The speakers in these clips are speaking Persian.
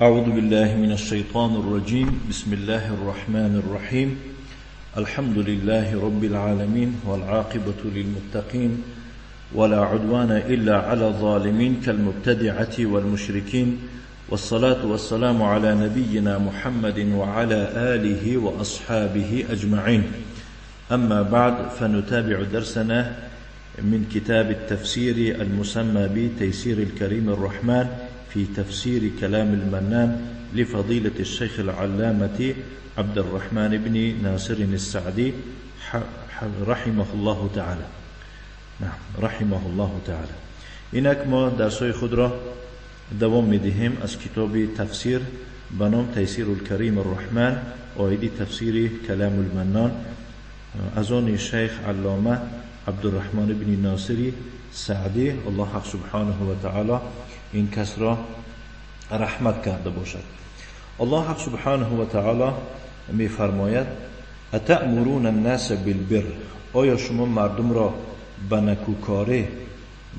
أعوذ بالله من الشيطان الرجيم. بسم الله الرحمن الرحيم. الحمد لله رب العالمين والعاقبة للمتقين ولا عدوان إلا على الظالمين كالمبتدعة والمشركين، والصلاة والسلام على نبينا محمد وعلى آله وأصحابه أجمعين. أما بعد، فنتابع درسنا من كتاب التفسير المسمى بتيسير الكريم الرحمن في تفسير كلام المنان لفضيلة الشيخ العلامة عبد الرحمن بن ناصر السعدي رحمه الله تعالى. نعم، رحمه الله تعالى. اینک ما درسای خود را دوام میدهیم از کتاب تفسیر به نام تیسیر الکریم الرحمن، آیه تفسیر کلام المنان از آن شیخ علامه عبدالرحمن بن ناصری سعدی، الله حق سبحانه و تعالی این کس را رحمت کرده باشد. الله حق سبحانه و تعالی می فرماید: اتأمرون الناس بالبر، آیا شما مردم را به نکوکاری،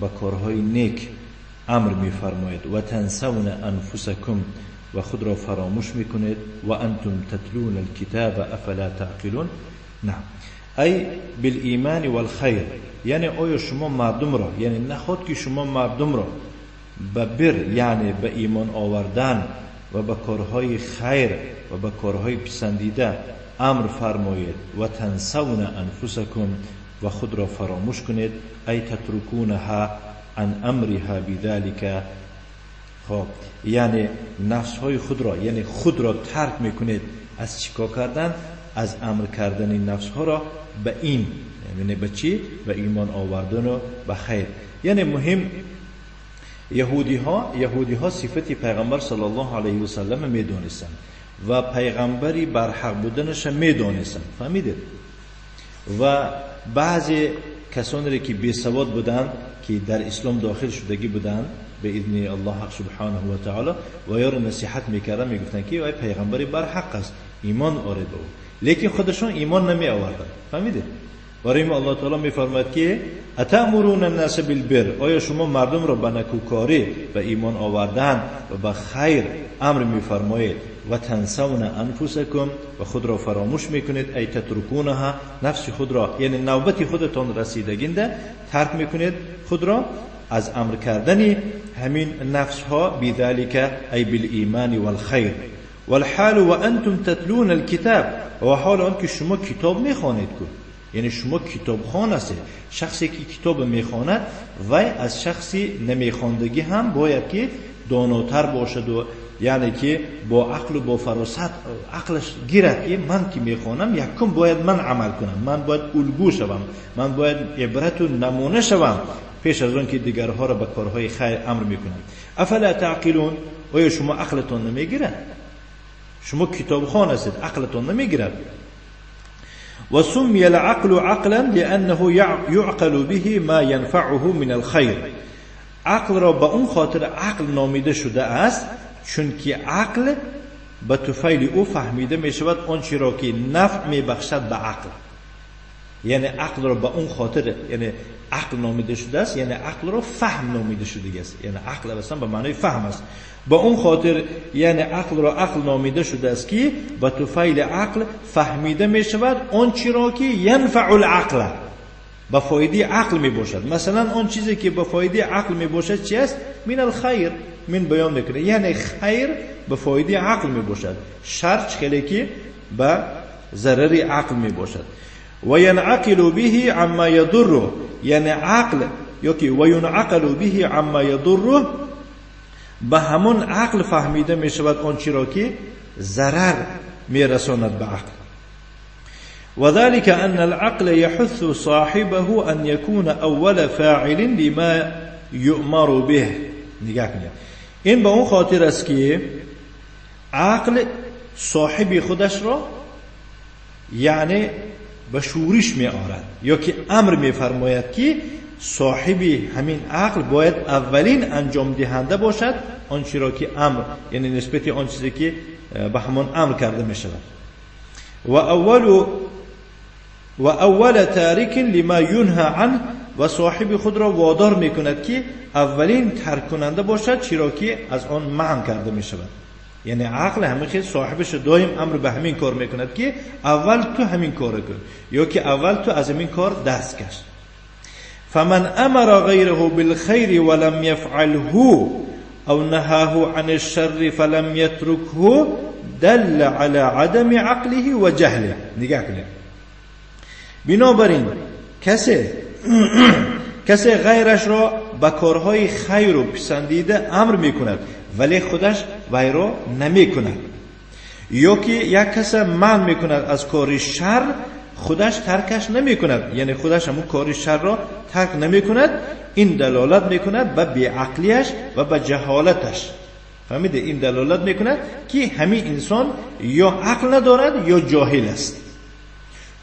به کارهای نیک امر می فرمایید، و تنسون انفسکم، و خود را فراموش می کنید، و انتم تتلون الكتاب افلا تعقلون. نعم، ای بالایمان والخیر، یعنی آیا شما مردم را، یعنی نخواد که شما مردم را به بر، یعنی به ایمان آوردن و به کارهای خیر و به کارهای پسندیده امر فرمایید، و تنسون انفسکم، و خود را فراموش کنید، ای تترکونها عن امرها بذلك، خب یعنی نفسهای خود را، یعنی خود را ترک میکنید از چیکار کردن؟ از امر کردن این نفسها را به این، یعنی به چی؟ به ایمان آوردن و به خیر. یعنی مهم یهودی ها صفت پیغمبر صلی الله علیه و سلم میدونستن و پیغمبری بر حق بودنش میدونستن، فهمیدید؟ و بعضی کسانی که بی سواد بودن که در اسلام داخل شدگی بودن به اذن الله حق سبحانه و تعالی، و یار نصیحت میکردن، میگفتن که ای پیغمبری بر حق است، ایمان آورید به او، لیکن خودشون ایمان نمی آوردن، فهمیدید؟ برای ما الله تعالی میفرماید که اتأمرون الناس بالبر، آیا شما مردم را به نکوکاری، به ایمان آوردن و به خیر امر میفرمایید، و تنسون انفسکم، و خود را فراموش میکنید، ای تترکونها، نفس خود را، یعنی نوبت خودتان رسیدگینده ترک میکنید خود را از امر کردن همین نفس ها، بذلك ای بالایمان والخیر، والحال وانتم تتلون الكتاب، و حال آن که شما کتاب میخوانید، یعنی شما کتابخوان هستید. شخصی که کتاب میخواند و از شخصی نمیخواندگی هم باید که داناتر باشد، و یعنی که با عقل و با فراست عقلش گیرد که من که میخوانم یکم باید من عمل کنم، من باید الگو شوم، من باید عبرت و نمونه شوم پیش از اون که دیگرها را به کارهای خیر امر میکنم. افلا تعقلون، آیا شما عقلتون نمیگیرد؟ شما کتابخوان هستید، عقلتون نمیگیرد. و سمی العقل عقلا لانه یعقل به ما ينفعه من الخیر، عقل را به اون خاطر عقل نامیده شده است چون که عقل به طفیل او فهمیده می شود آنچه را که نفع می بخشد به عقل. یعنی عقل را به اون خاطر، یعنی عقل نامیده شده است، یعنی عقل را فهم نامیده شده است، یعنی عقل اصلا به معنای فهم است. با اون خاطر یعنی عقل را عقل نامیده شده است که به طفیل عقل فهمیده می شود آنچه را که ینفع العقل، به فایده عقل می باشد. مثلا آن چیزی که به فایده عقل می باشد چی است؟ من الخیر، من بیان میکنه، یعنی خیر به فایده عقل می باشد، شر خیلی که به ضرر عقل می باشد. و ینعقل به عما یضر، یعنی عقل یا که و ینعقل به عما یضر، به همون عقل فهمیده می شود آنچه را که ضرر می رساند به عقل. و ذلك ان العقل يحث صاحبه ان يكون اول فاعل لما يؤمر به. نگاه کنید، این به اون خاطر است که عقل صاحب خودش را یعنی به شورش می آورد، یا که امر می فرماید که صاحب همین عقل باید اولین انجام دهنده باشد آنچه را که امر، یعنی نسبت آن چیزی که به همان امر کرده می شود. و اول تارک لما ینهى عنه، و صاحب خود را وادار میکند که اولین ترک کننده باشد چرا که از آن منع کرده می شود. یعنی عقل همیشه صاحبش دائم امر به همین کار میکند که اول تو همین کار کن یا که اول تو از همین کار دست کش. فمن امر غیره بالخیر ولم یفعله او نهاه عن الشر فلم يتركه دل على عدم عقله و جهله. نگاه کنید، بنابراین کسی غیرش را به کارهای خیر و پسندیده امر میکند ولی خودش وی را نمیکند، یا که یک کس منع میکند از کار شر خودش ترکش نمیکند، یعنی خودش همون کار شر را ترک نمیکند، این دلالت میکند به بیعقلیش و به جهالتش. فهمیده؟ این دلالت میکند که همین انسان یا عقل ندارد یا جاهل است.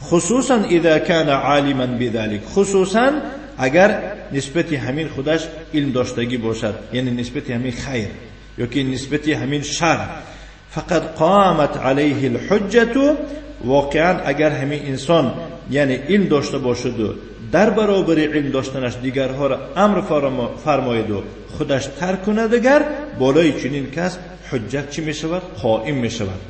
خصوصا اذا كان عالما بذلك، خصوصا اگر نسبت همین خودش علم داشتگی باشد، یعنی نسبت همین خیر یا که نسبت همین شر. فقد قامت علیه الحجة، واقعا اگر همین انسان یعنی علم داشته باشد و در برابر علم داشتنش دیگرها را امر فرماید و خودش ترک کند، اگر بالای چنین کس حجت چی می شود؟ قائم می شود،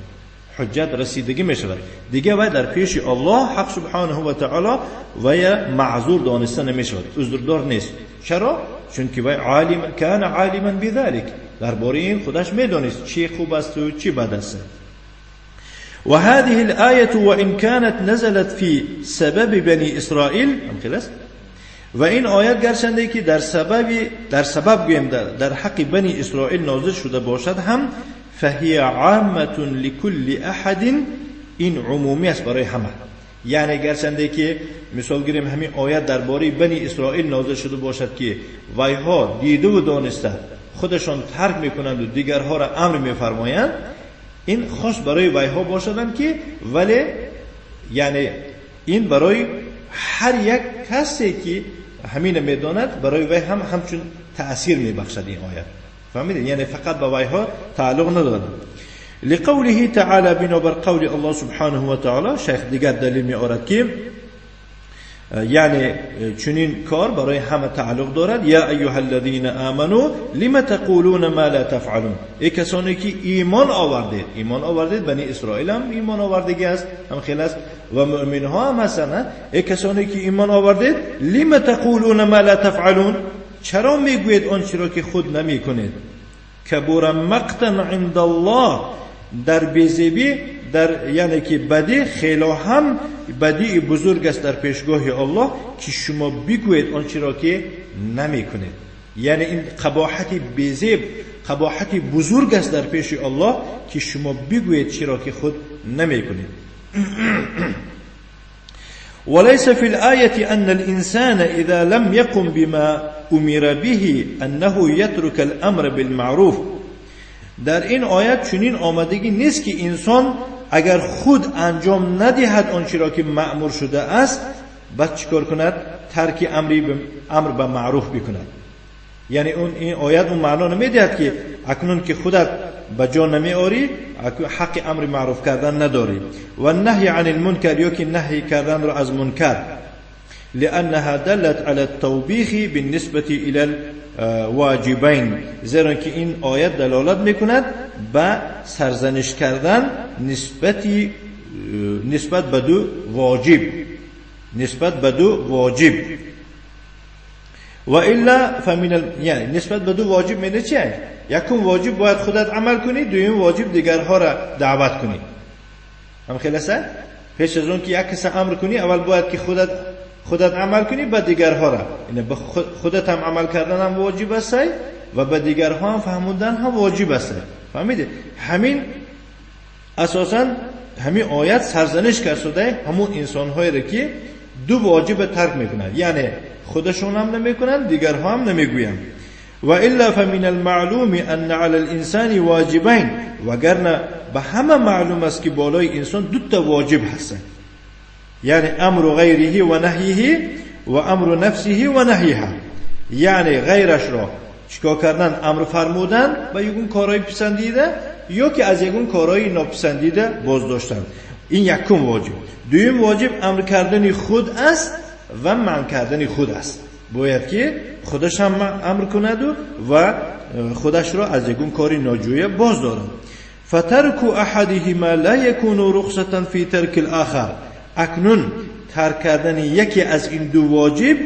حجت رسیدگی می شود. دیگه وی در پیش الله حق سبحانه و تعالی وی معذور دانسته نمی شود، عذردار نیست. چرا؟ چون که وی کان عالما بذلك، درباره این خودش میدانست چی خوب است و چی بد است. وهذه الآية وإن كانت نزلت في سبب بني إسرائيل، و این آیت گرچنده که در سبب گویم در حق بنی اسرائیل نازل شده باشد هم، فهي عامة لكل احد، این عمومی است برای همه. یعنی گرچنده که مثال گیریم همین آیت درباره بنی اسرائیل نازل شده باشد که ویها دیده و دانسته خودشان ترک میکنند و دیگرها را امر میفرمایند، این خاص برای ویها باشدند که ولی یعنی این برای هر یک کسی که همین میداند برای وی هم همچون تأثیر میبخشد این آیت. فهمیدید؟ یعنی فقط با ویها تعلق ندارد. لقوله تعالی، بنابر قول الله سبحانه و تعالی، شیخ دیگر دلیل میآورد که یعنی چنین کار برای همه تعلق دارد. یا ایها الذین آمنوا لم تقولون ما لا تفعلون، ای کسانی که ایمان آوردید، بنی اسرائیل هم ایمان آوردگی است، هم خیلی است و مؤمن ها هم هستند. ای کسانی که ایمان آوردید، لم تقولون ما لا تفعلون، چرا میگویید آنچه را که خود نمیکنید؟ کبر مقتا عند الله، در بیزیبی در یعنی که بدی خیلی هم بدی بزرگ است در پیشگاه الله که شما بگویید آنچه را که نمیکنید. یعنی این قباحت بیزیب، قباحت بزرگ است در پیش الله که شما بگویید چی را که خود نمیکنید. وليس في الآية أن الإنسان إذا لم يقم بما أمر به أنه يترك الأمر بالمعروف. در این آیت چنین آمدگی نیست که انسان اگر خود انجام ندهد آنچه را که مأمور شده است بعد چیکار کند؟ ترک امر به معروف بکند. یعنی این آیت اون معنا نمیدهد که اکنون که خودت به جا نمیاری حق امر معروف کردن نداری. و نهی عن المنکر، یا که نهی کردن را از منکر، لانها دلت على التوبیخ بالنسبه الى الواجبین، زیرا که این آیت دلالت میکند به سرزنش کردن نسبت به دو واجب، و الا فمن یعنی نسبت به دو واجب معنی چیه؟ یکم واجب باید خودت عمل کنی، دوم واجب دیگرها را دعوت کنی. هم خلاصه پیش از اون که یک کس امر کنی اول باید که خودت عمل کنی، بعد دیگرها را، یعنی خودت هم عمل کردن هم واجب است و به دیگرها هم فهموندن هم واجب است. فهمیده؟ همین اساسا همین آیت سرزنش کرده همون انسان‌هایی را که دو واجب ترک میکنند، یعنی خودشون هم نمیکنند دیگرها هم نمیگویند. و الا فمن المعلوم ان على الانسان واجبین، وگرنه به همه معلوم است که بالای انسان دو تا واجب هستند، یعنی امر غیره و نهیه و امر نفسه و نهیها، یعنی غیرش را چیکار کردن؟ امر فرمودن به یگون کارهای پسندیده یا که از یگون کارهای ناپسندیده باز داشتن. این یکم واجب. دویم واجب امر کردن خود است و منع کردن خود است. باید که خودش هم امر کند و خودش را از یگون کاری ناجویه باز دارد. فترك احدهما لا يكون رخصة في ترك الاخر. اکنون ترک کردن یکی از این دو واجب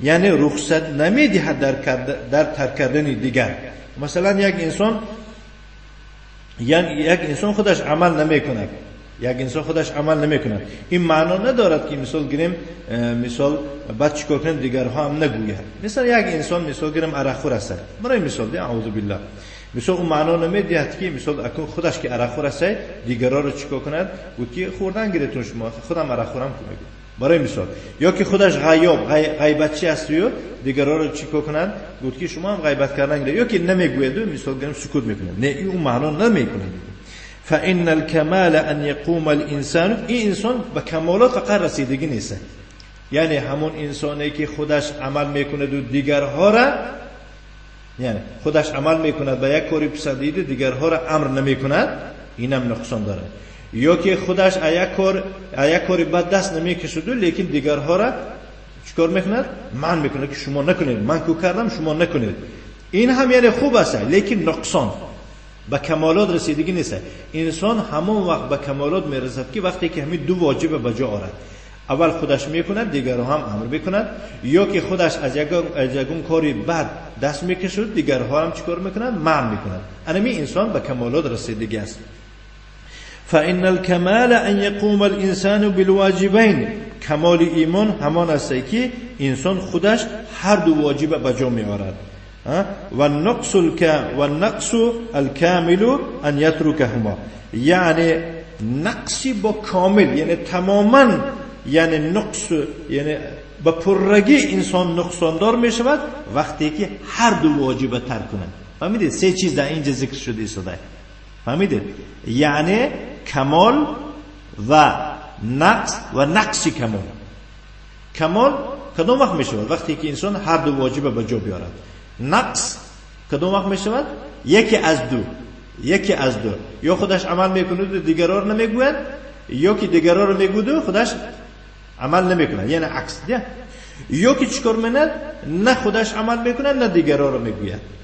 یعنی رخصت نمیدهد در ترک کردن دیگر. مثلا یک انسان خودش عمل نمیکند، این معنا ندارد که مثال گیریم بعد چیکار کنیم دیگرها هم نگوید. مثلا یک انسان مثال گیریم عرق خور است، برای مثال اعوذ بالله، مثلا اون معنا نمیدهد که مثلا اکنون خودش که عرق خور است دیگرها رو چیکار کند، گفت که خوردن گیرتون شما خودم عرق خورم کنید برای مثال. یا که خودش غیبتچی است و دیگرها رو چیکار کند، گفت که شما هم غیبت کردن گیرید، یا که نمیگوید و مثال گیریم سکوت میکنه. نه این معنا نمیکنه. فإن الكمال أن يقوم الإنسان، این انسان به کمالات فقط رسیدگی نیست، یعنی همون انسانی که خودش عمل میکنه و دیگرها را، یعنی خودش عمل میکند به یک کاری پسندیده دیگرها را امر نمیکند، اینم نقصان داره. یا که خودش یک کاری بد دست نمیکشد لیکن دیگرها را چیکار میکند، من میکند که شما نکنید، من کو کردم شما نکنید، این هم یعنی خوب است لیکن نقصان، به کمالات رسیدگی نیست. انسان همون وقت به کمالات میرسد که وقتی که همین دو واجب به جا آورد، اول خودش میکند دیگرها هم امر میکند، یا که خودش از یگون کاری بد دست میکشد دیگرها هم چیکار میکنند، منع میکنند. انمی انسان به کمالات رسیدگی است. فإن الكمال أن يقوم الإنسان بالواجبين، کمال ایمان همان است که انسان خودش هر دو واجب به جا میآورد. و النقص الكامل ان يتركهما، یعنی نقصی با کامل یعنی تماما، یعنی نقص یعنی با پررگی انسان نقصاندار می شود وقتی که هر دو واجب ترک کنند. فهمیدید؟ سه چیز در اینجا ذکر شده است. فهمیدید؟ یعنی کمال و نقص و نقص کمال. کمال کدام وقت می شود؟ وقتی که انسان هر دو واجب به جا بیارد. نقص کدام وقت می شود؟ یکی از دو، یا خودش عمل میکنه و دیگرها رو نمیگوید، یا که دیگرها رو میگوید و خودش عمل نمیکنه، یعنی عکس. یا که چیکار میکنه، نه خودش عمل میکنه نه دیگرها رو میگوید.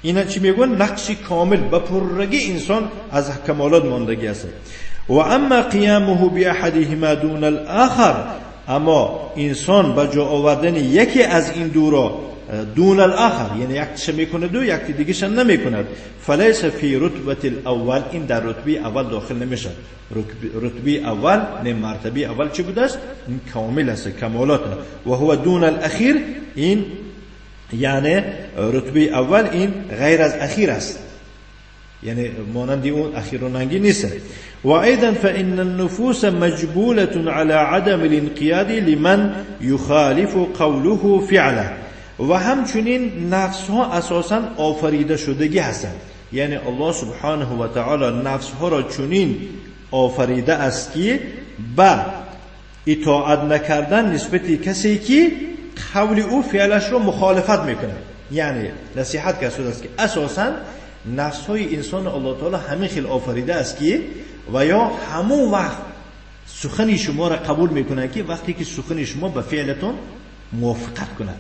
اینا چی میگن؟ نقصی کامل با پررگی انسان از کمالات ماندگی است. و اما قیامه باحدهما دون الاخر، اما انسان با جا آوردن یکی از این دو را دون الاخر، یعنی یکیش میکنه دو یکی دیگه‌ش نمیکند، فلیس فی رتبه الاول، این در رتبه اول داخل نمیشه. رتبه اول نه مرتبه اول چی بوده است؟ این کامل است، کمالات. و هو دون الاخیر، این یعنی رتبه اول این غیر از اخیر است، یعنی مانند اون اخیروننگی نیست. و ایضا فإن النفوس مجبولة على عدم الانقياد لمن يخالف قوله فعله، و همچنین نفس ها اساسا آفریده شدگی هستند، یعنی الله سبحانه و تعالی نفس ها را چنین آفریده است که با اطاعت نکردن نسبتی کسی که قول او فعلش رو مخالفت میکنه، یعنی نصیحت کرده است که اساسا نفس های انسان الله تعالی همین خیل آفریده است که و یا همون وقت سخن شما را قبول میکنه که وقتی که سخن شما به فعلتون موافقت کنه.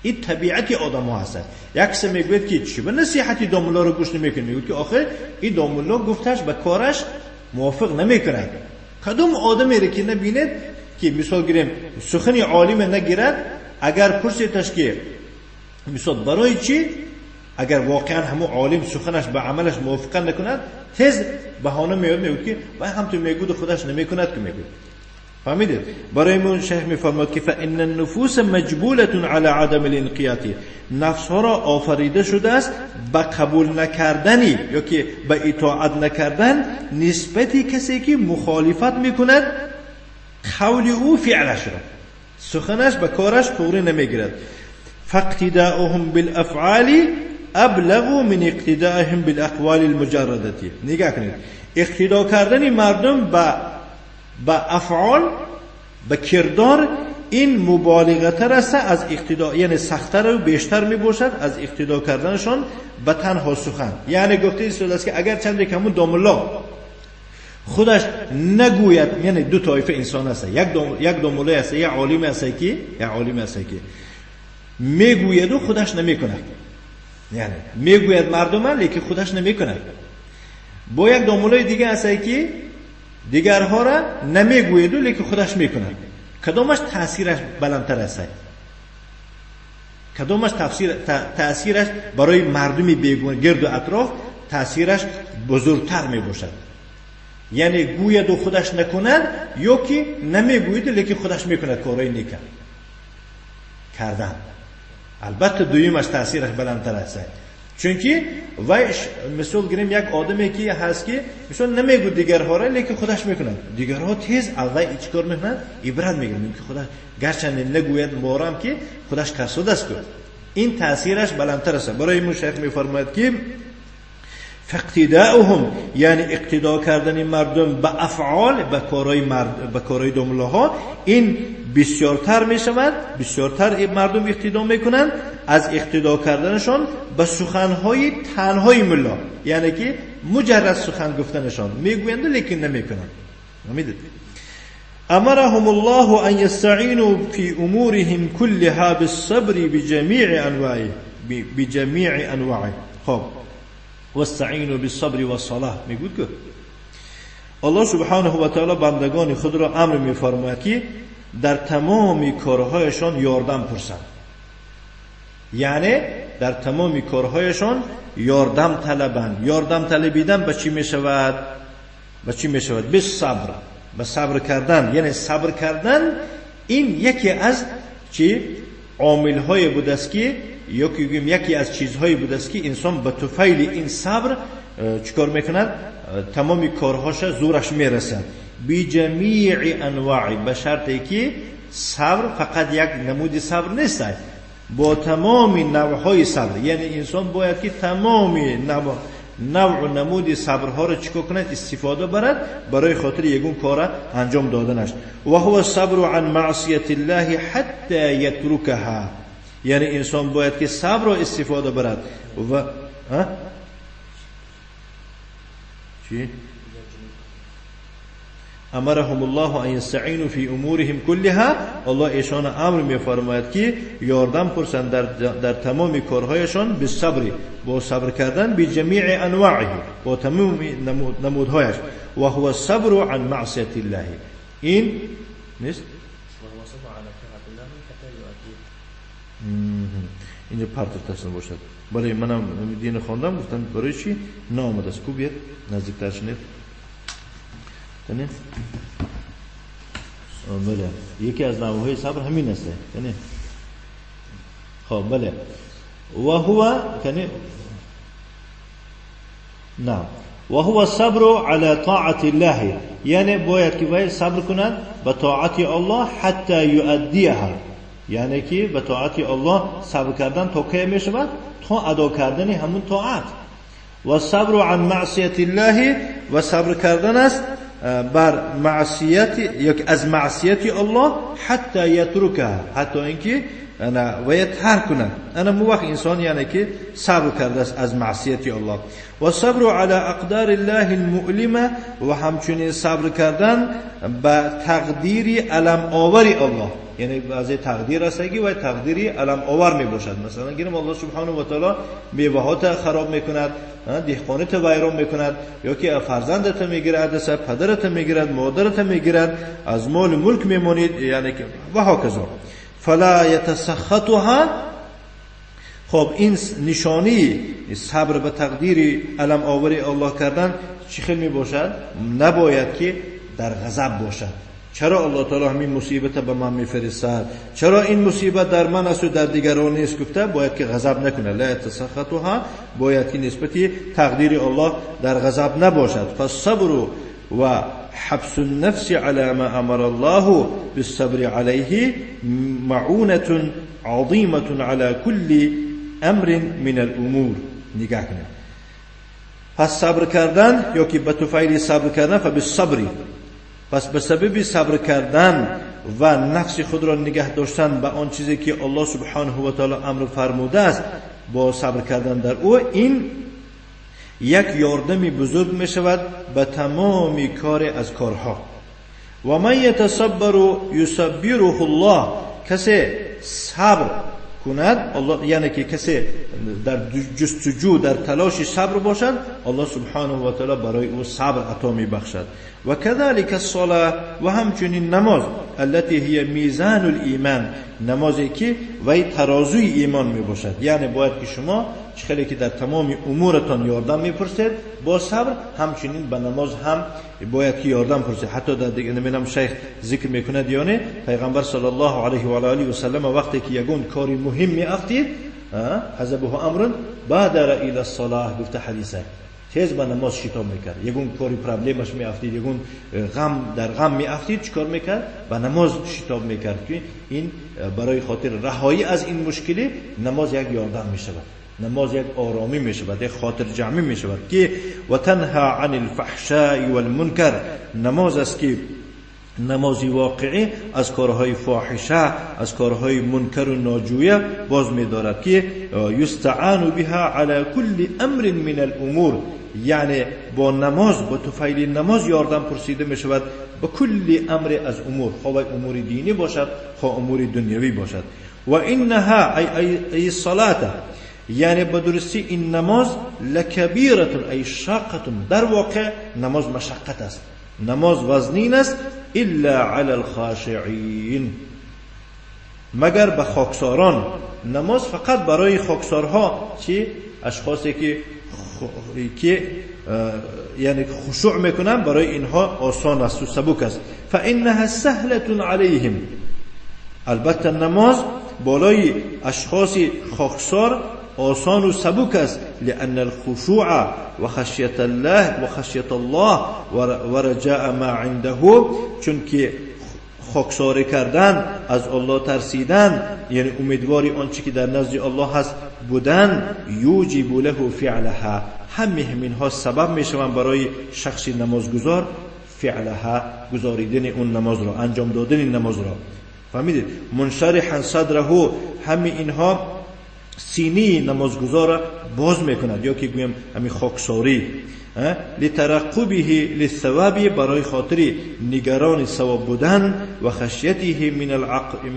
این طبیعت آدم ها هست. یک کسی میگوید که چی به نصیحتی دامولا رو گوش نمیکنه، میگوید که آخه این دامولا گفتش به کارش موافق نمیکنه. کدوم آدمی رو که نبینید که مثال گیریم سخن عالم نگیرد، اگر پرسیدش که مثال برای چی، اگر واقعا همون عالم سخنش به عملش موافقت نکند، تز بهانه میاد که و هم تو میگود خودش نمیکند که میگود. فهمیدید؟ برای من شیخ میفرماد که فإن النفوس مجبولة على عدم الانقياد، نفس ها را آفریده شده است به قبول نکردنی یا که به اطاعت نکردن نسبتی کسی که مخالفت میکند قول او فعلش را، سخنش به کارش پوری نمیگیرد. فاقتداؤهم بالافعال ابلغ من اقتدائهم بالاقوال المجرده. نگاه کنید، اقتدا کردن مردم با افعال، با کردار، این مبالغه تر است از اقتدا، یعنی سخت‌تر و بیشتر میباشد از اقتدا کردنشان به تنها سخن. یعنی گفته است که اگر چند کمون داملا خودش نگوید، یعنی دو طایفه انسان است، یک داملای است، یک عالم است که میگوید و خودش نمیکند، یعنی میگوید مردم لیکن خودش نمیکند. با یک دامولای دیگه هست که دیگرها را نمیگوید لیکن خودش میکنه. کدامش تاثیرش بلندتر است؟ کدامش تاثیرش برای مردمی بیگانه گرد و اطراف تاثیرش بزرگتر می باشد؟ یعنی گوید و خودش نکند یا که نمیگوید لیکن خودش میکند کارای نیک کردن. البته دویمش تاثیرش بلندتر است. چونکی وای مثال گیریم یک آدمی که هست که مثلا نمیگوید دیگرها را لیکن خودش میکند. دیگرها تیز اول چیکار میکنند؟ عبرت میگیرند که خودش گرچه نگوید مورم که خودش کسود است. این تاثیرش بلندتر است. برای این شیخ میفرماید که فاقتداؤهم یعنی اقتدا کردن مردم به افعال به کارهای داملاها این بسیارتر می شود، بسیارتر مردم اقتدا میکنند از اقتدا کردنشان به سخنهای تنهای ملا، یعنی که مجرد سخن گفتنشان میگویند لیکن نمیکنند. میدید امرهم الله ان يستعينوا في امورهم كلها بالصبر بجميع انواعه. خب واستعینوا بالصبر والصلاه میگوید که الله سبحانه و تعالی بندگان خود را امر میفرماید که در تمام کارهایشان یاردم پرسند. یعنی در تمام کارهایشان یاردم طلبند. یاردم طلبیدن به چی میشود؟ به چی میشود؟ به صبر، به صبر کردن. یعنی صبر کردن این یکی از چی عامل‌های بوده است که یکی از چیزهایی بوده است که انسان به طفیل این صبر چیکار میکند؟ تمامی کارهاش زورش میرسد. بی جمیع انواع، به شرطی که صبر فقط یک نمود صبر نیست، با تمامی نوعهای صبر. یعنی انسان باید که تمامی نوع و نمود صبرها را چیکار کند؟ استفاده برد برای خاطر یگون کار انجام دادنش. و هو الصبر عن معصیت الله حتی یترکها، یعنی انسان باید که صبر را استفاده برد و چی؟ امرهم الله ان يستعينوا في امورهم كلها. الله ایشان امر می‌فرماید که یاردم پرسند در تمام کارهایشان به صبر، با صبر کردن به جمیع انواعه، با تمام نمودهایش. و هو الصبر عن معصیت الله. این نیست اینجا پرت تصن باشد. برای منم دین خواندم گفتن برای چی نامد است کو بیاد نزدیکتر شنید تنه. بله یکی از نوعهای صبر همین است کنه. خب بله و هو کنه نعم و هو الصبر على طاعت الله، یعنی باید که باید صبر کنند به طاعت الله حتی یؤدیها، یعنی که به طاعت الله صبر کردن تا کی می شود؟ تا ادا کردن همون طاعت. و صبر عن معصیت الله، و صبر کردن است بر معصیت یک از معصیت الله حتی یترکه، حتی اینکه انا و ترک کنه. انا مو وقت انسان یعنی که صبر کرده است از معصیت الله. و صبر علی اقدار الله المؤلمه، و همچنین صبر کردن به تقدیر الم آوری الله. یعنی بعضی تقدیر است که و تقدیری علم آور می باشد. مثلا گیریم الله سبحانه و تعالی میوهات خراب میکند، دهقانت ویران میکند، یا که فرزندت میگیرد، از پدرت میگیرد، مادرت میگیرد، از مال ملک میمونید، یعنی که و هکذا. فلا یتسخطها. خب این نشانی صبر به تقدیر علم آوری الله کردن چی خیلی می باشد؟ نباید که در غضب باشد. چرا الله تعالی همین مصیبت به من میفرستد؟ چرا این مصیبت در من است و در دیگران نیست؟ گفته باید که غضب نکنه. لا تسخطها، باید که نسبتی تقدیر الله در غضب نباشد. فالصبر و حبس النفس على ما امر الله بالصبر عليه معونة عظيمة على كل امر من الامور. نگاه کنید. پس صبر کردن یا که به طفیل صبر کردن فبالصبر، پس به سبب صبر کردن و نفس خود را نگه داشتن به آن چیزی که الله سبحانه و تعالی امر فرموده است، با صبر کردن در او، این یک یاردمی بزرگ می شود به تمامی کار از کارها. و من یتصبر یصبره الله، کسی صبر کند الله، یعنی که کسی در جستجو در تلاش صبر باشد، الله سبحانه و تعالی برای او صبر عطا میبخشد. و كذلك الصلاه، و همچنین نماز التي هي میزان الایمان، نمازی که وی ترازوی ایمان میباشد. یعنی باید که شما چخیلی که در تمام امورتان یاردم میپرسید با صبر، همچنین به نماز هم باید که یاردم پرسید. حتی در دیگه نمیدونم شیخ ذکر میکنه دیانه پیغمبر صلی الله علیه و آله و سلم وقتی که یگون کاری مهم میافتید حزبه امر بادر الى الصلاه، گفته حدیثه تیز به نماز شتاب میکرد. یگون کاری پرابلمش میافتید، یگون غم در غم میافتید، چیکار میکرد؟ به نماز شتاب میکرد که این برای خاطر رهایی از این مشکلی نماز یک یاردم میشود، نماز یک آرامی میشود، یک خاطر جمعی میشود. که و تنها عن الفحشاء والمنکر، نماز است که نمازی واقعی از کارهای فاحشه، از کارهای منکر و ناجویه باز می‌دارد. که یستعان بها علی کل امر من الامور، یعنی با نماز، با طفیل نماز یاردم پرسیده میشود با کل امر از امور، خواه امور دینی باشد خواه امور دنیوی باشد. و انها ای الصلاه، یعنی به درستی این نماز لکبیرة ای شاقة، در واقع نماز مشقت است، نماز وزنین است. الا علی الخاشعین، مگر به خاکساران. نماز فقط برای خاکسارها، چی اشخاصی که یعنی خشوع میکنن، برای اینها آسان است و سبک است. فانها سهلة علیهم، البته نماز بالای اشخاص خاکسار آسان و سبک است. لأن الخشوع و خشیت الله و رجاء ما عنده، چون که خاکساری کردن، از الله ترسیدن، یعنی امیدواری آنچه که در نزد الله هست بودن، یوجب له فعلها، همینها سبب میشوند برای شخص نمازگزار فعلها، گزاریدن اون نماز را، انجام دادن نماز را. فهمیدید؟ منشرحا صدره، همین اینها سینی نمازگزار باز میکند، یا که گویم همین خاکساری. لترقبه للثواب، برای خاطر نگران ثواب بودن، و خشیته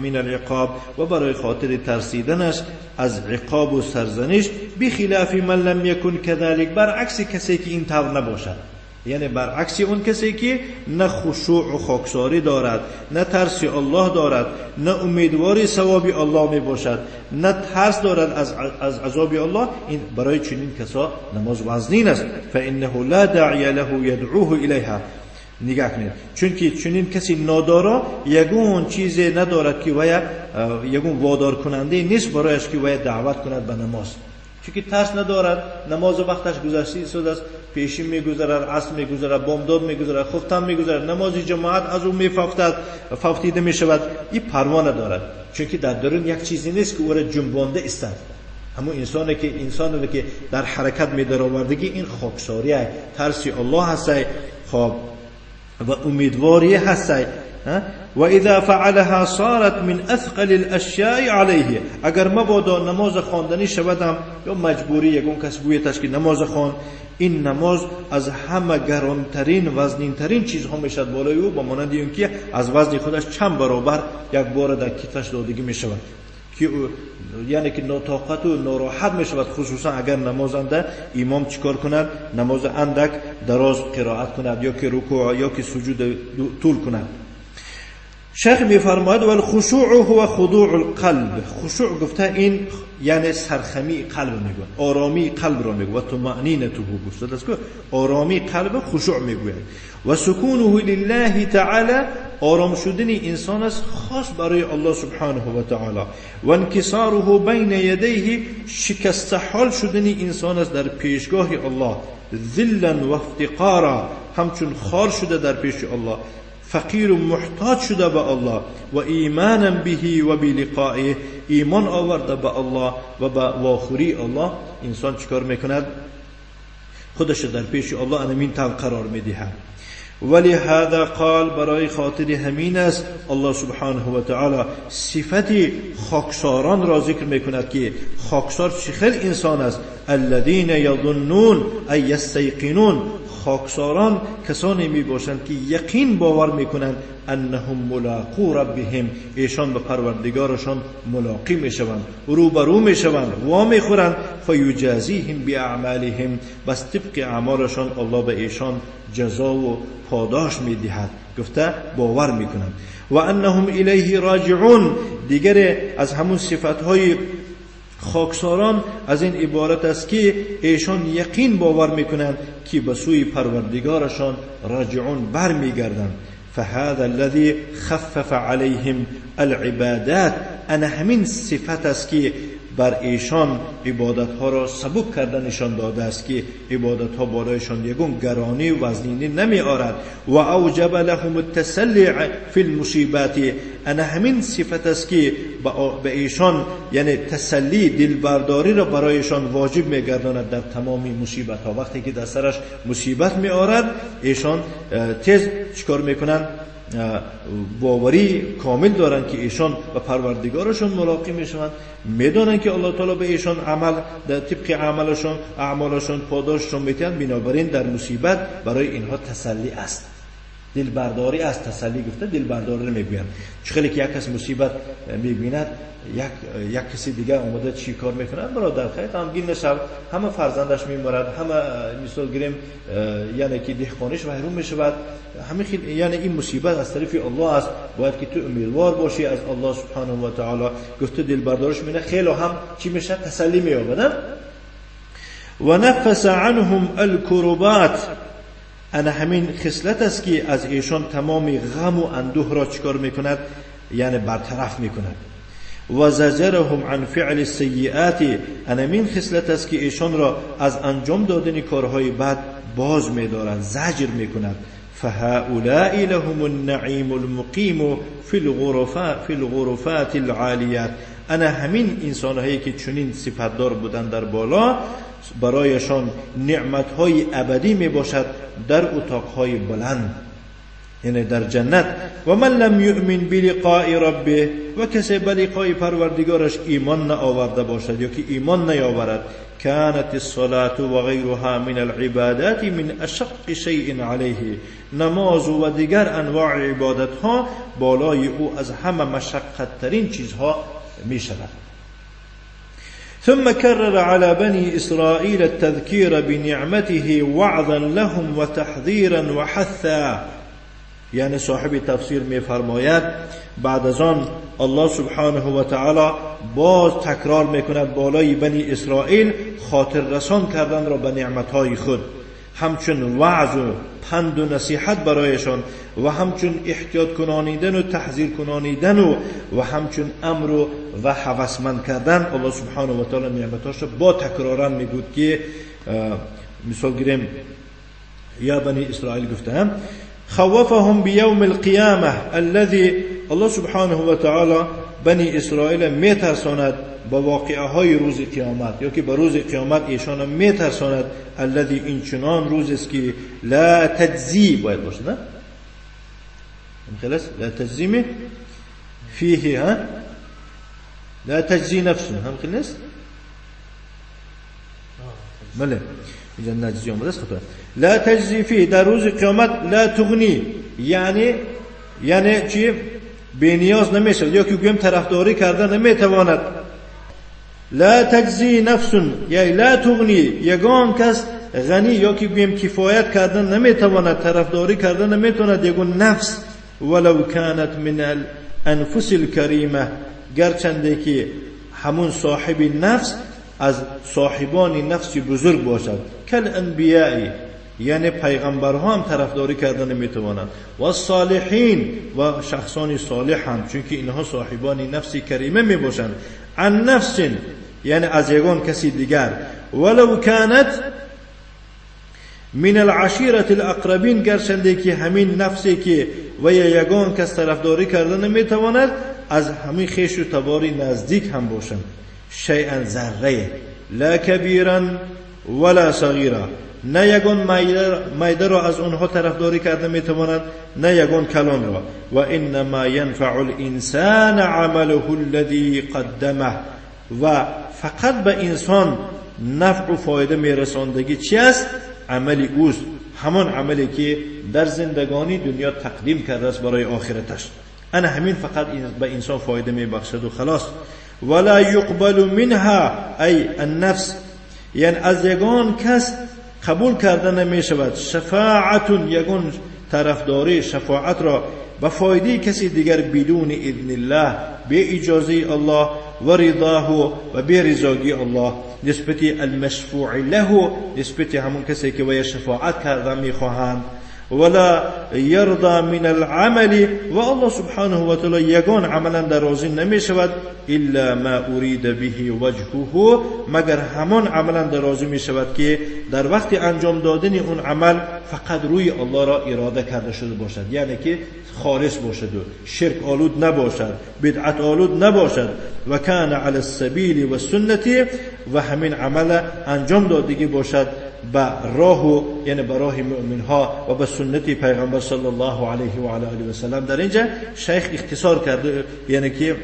من العقاب، و برای خاطر ترسیدنش از عقاب و سرزنش. بخلاف من لم یکن كذلك، برعکس کسی که این طور نباشد، یعنی برعکس اون کسی که نه خشوع و خاکساری دارد، نه ترس الله دارد، نه امیدواری ثواب الله می باشد، نه ترس دارد از عذاب الله، این برای چنین کسا نماز وزنین است. فانه لا داعی له يدعوه الیها، نگاه کنید، چون که چنین کسی نادارا یگون چیزی ندارد که ویا یگون وادار کننده نیست برایش که ویا دعوت کند به نماز، چون که ترس ندارد. نماز وقتش گذشته شده است، پیشین میگذرد، عصر میگذرد، بامداد میگذرد، خفتن میگذرد، نماز جماعت از اون فوتیده میشود، این پروا ندارد، چون که در درون یک چیزی نیست که او را جنبانده استد. همون انسانی که در حرکت میدراوردگی، این خاکساری است، ترس الله هست، خواب و امیدواری هست. و اذا فعلها صارت من اثقل الاشیاء علیه، اگر مبادا نماز خواندنی شودم یا مجبوری یگون کس بویتش که نماز خوان، این نماز از همه گرانترین وزنین ترین چیزها میشد بالای او، با مانند اینکه از وزن خودش چند برابر یک بار در کتفش دادگی میشود، که یعنی که ناطاقت و ناراحت میشود، خصوصا اگر نمازنده امام چیکار کند؟ نماز اندک دراز قرائت کند، یا که رکوع یا که سجود طول کند. شیخ میفرماید والخشوع هو خضوع القلب، خشوع گفته این یعنی سرخمی قلب میگوید، آرامی قلب را میگوید. و طمأنینته گفته است که آرامی قلب خشوع میگوید. و سکونه لله تعالی، آرام شدن انسان است خاص برای الله سبحانه و تعالی. و انکساره بین یدیه، شکست حال شدن انسان است در پیشگاه الله. ذلا و افتقارا، همچون خار شده در پیش الله، فقیر و محتاج شده به الله. و ایمانا به و بلقائه، ایمان آورده به الله و به واخری الله. انسان چیکار میکند؟ خودش در پیش الله امین طور قرار میدهد. ولی هذا قال، برای خاطر همین است الله سبحانه و تعالی صفت خاکساران را ذکر میکند که خاکسار چه خیل انسان است. الذين يظنون ای یستيقنون، خاکساران کسانی می باشند که یقین باور میکنند انهم ملاقو ربهم، ایشان به پروردگارشان ملاقی میشوند، روبرو میشوند، وا میخورند. فیجازیهم باعمالهم، بس طبق اعمالشان الله به ایشان جزا و پاداش میدهد. گفته باور میکنند. و انهم الیه راجعون، دیگر از همون صفتهای خاکساران از این عبارت است که ایشان یقین باور میکنند که به سوی پروردگارشان راجعون برمیگردند. فهذا الذي خفف عليهم العبادات، انا همین صفت است که بر ایشان عبادت ها را سبک کردنشان داده است که عبادت ها بالایشان یگون گرانی و وزنی نمی آرد. و اوجب لهم التسلی فی المصیبات، انا همین صفت است که به ایشان یعنی تسلی دلبرداری را برایشان واجب می گرداند در تمام مصیبت ها. وقتی که در سرش مصیبت می آرد ایشان تیز چیکار میکنند؟ باوری کامل دارن که ایشان به پروردگارشون ملاقات میشوند، میدونن که الله تعالی به ایشان عمل در طبق اعمالشون پاداششون میتند. بنابراین در مصیبت برای اینها تسلی است، دلبرداری است. تسلی گفته دلبرداری رو میگویند. خیلی که یک کس مصیبت میبیند یک کسی دیگه اومده چی کار میکنه؟ برادر خیلی غمگین نشو، همه فرزندش میمرد، همه مثال گیریم یعنی که دهقانش محروم میشود، همه یعنی این مصیبت از طرف الله است، باید که تو امیدوار باشی از الله سبحانه و تعالی. گفته دلبردارش میکنه، خیلی هم چی میشه؟ تسلی مییابد. و نفس عنهم الکربات، انا همین خصلت است که از ایشان تمام غم و اندوه را چیکار میکند؟ یعنی برطرف میکند. و زجرهم عن فعل السیئات، انا من خصلت است که ایشان را از انجام دادن کارهای بد باز می‌دارد، زجر می‌کند. فهؤلاء لهم النعیم المقیم فی الغرفات العالیات، انا همین انسان‌هایی که چنین صفت‌دار بودند در بالا برایشان نعمت‌های ابدی میباشد در اتاق‌های بلند، یعنی در جنت. و من لم یؤمن بلقاء ربه، و کسی به لقاء پروردگارش ایمان نآورده باشد یا که ایمان نیاورد، كانت الصلاة و غیرها من العبادات من اشق شیء علیه، نماز و دیگر انواع عبادت ها بالای او از همه مشقت ترین چیزها می شود. ثم كرر على بني إسرائيل التذكير بنعمته وعظا لهم وتحذيرا وحثا، یعنی صاحب تفسیر می فرماید بعد از آن الله سبحانه و تعالی باز تکرار میکند بالای بنی اسرائیل خاطر رسان کردن را به نعمتهای خود، همچون وعظ و پند و نصیحت برایشان و همچون احتیاط کنانیدن و تحذیر کنانیدن و همچون امر و هوسمند کردن. الله سبحانه و تعالی نعمتاش با تکرارن میگوید که مثال گیریم یا بنی اسرائیل گفتم خوفهم بیوم القیامه الذي، الله سبحانه و تعالی بنی اسرائیل میترساند با واقعه های روز قیامت، یا که به روز قیامت ایشان میترساند. الذي، این چنان روز است که لا تجزی باید باشه، نه خلاص لا تجزی فیه، ها لا تجزی نفس، هم خلاص بله اینجا نجزی آمده است. لا تجزی فیه، در روز قیامت لا تغنی، یعنی چی؟ بی نیاز نمیشه، یا که بگیم طرفداری کردن نمیتواند. لا تجزی نفس، یعنی لا تغنی، یگان کس غنی یا که بگیم کفایت کردن نمیتواند، طرفداری کردن نمیتواند یگان نفس. ولو كانت من الانفس الكریمه، گرچنده که همون صاحب نفس از صاحبان نفس بزرگ باشد. کل انبیاء، یعنی پیغمبرها هم طرفداری کردن نمیتوانند. و الصالحین، و شخصان صالح هم، چون که اینها صاحبان نفسی کریمه میباشند. عن نفس، یعنی از یگان کسی دیگر. ولو كانت من العشیرة الاقربین، گرچنده که همین نفسی که و یگان کس طرفداری کردن نمیتواند از همین خویش و تباری نزدیک هم باشند. شیئا ذره، لا کبیرا ولا صغیرا، نه یگان مایده را از اونها طرفداری کرده میتواند نه یگان کلان را. و انما ينفع الانسان عمله الذي قدمه، و فقط به انسان نفع و فایده میرساندگی چی است؟ عملی اوست، همان عملی که در زندگانی دنیا تقدیم کرده است برای آخرتش. انا همین فقط به انسان فایده میبخشد و خلاص. ولا يقبل منها ای النفس، یعنی از یگان کس قبول کردن نمی شود شفاعت، یگان طرفداری شفاعت را به فایده کسی دیگر بدون اذن الله، به اجازه الله و رضاه و به رضای الله، نسبت المشفوع له، نسبت همون کسی که وی شفاعت کردن میخواهند. ولا يرضى من العمل، و الله سبحانه و تعالی یگان عملا در راضی نمی شود الا ما اريد به وجهه، مگر همان عملا در راضی می شود که در وقت انجام دادن اون عمل فقط روی الله را اراده کرده شده باشد، یعنی که خالص باشد و شرک آلود نباشد، بدعت آلود نباشد. و کان علی السبیل و سنت، و همین عمل انجام دادگی باشد به راه، یعنی به راه مؤمن ها و به سنت پیغمبر صلی الله علیه و آله و سلم. در اینجا شیخ اختصار کرده، یعنی که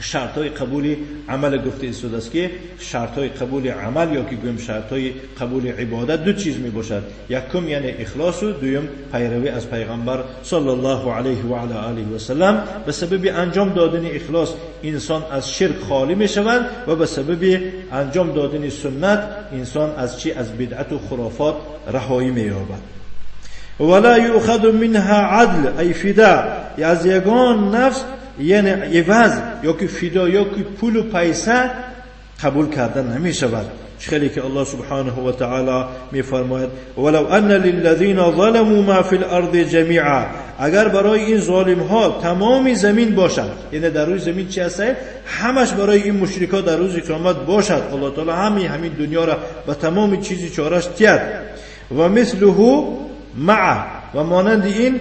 شرطای قبول عمل گفته شده است که شرطای قبول عمل یا که گویم شرطای قبول عبادت دو چیز می باشد، یکم یعنی اخلاص و دوم پیروی از پیغمبر صلی الله علیه و آله و سلم. به سبب انجام دادن اخلاص انسان از شرک خالی می شود و به سبب انجام دادن سنت انسان از چی؟ از بدعت و خرافات رهایی می یابد. ولا یؤخذ منها عدل ای فدا، از یگان نفس یعنی عوض یا که فدا یا که پول و پیسه قبول کردن نمی شود. خیلی که الله سبحانه و تعالی می فرماید ولو ان للذین ظلموا ما فی الارض جمیعا، اگر برای این ظالم ها تمام زمین باشد، یعنی در روی زمین چی هست؟ همش برای این مشرکا در روز قیامت باشد، الله تعالی همین دنیا را به تمام چیزی چارش تید و مثله مع، و مانند این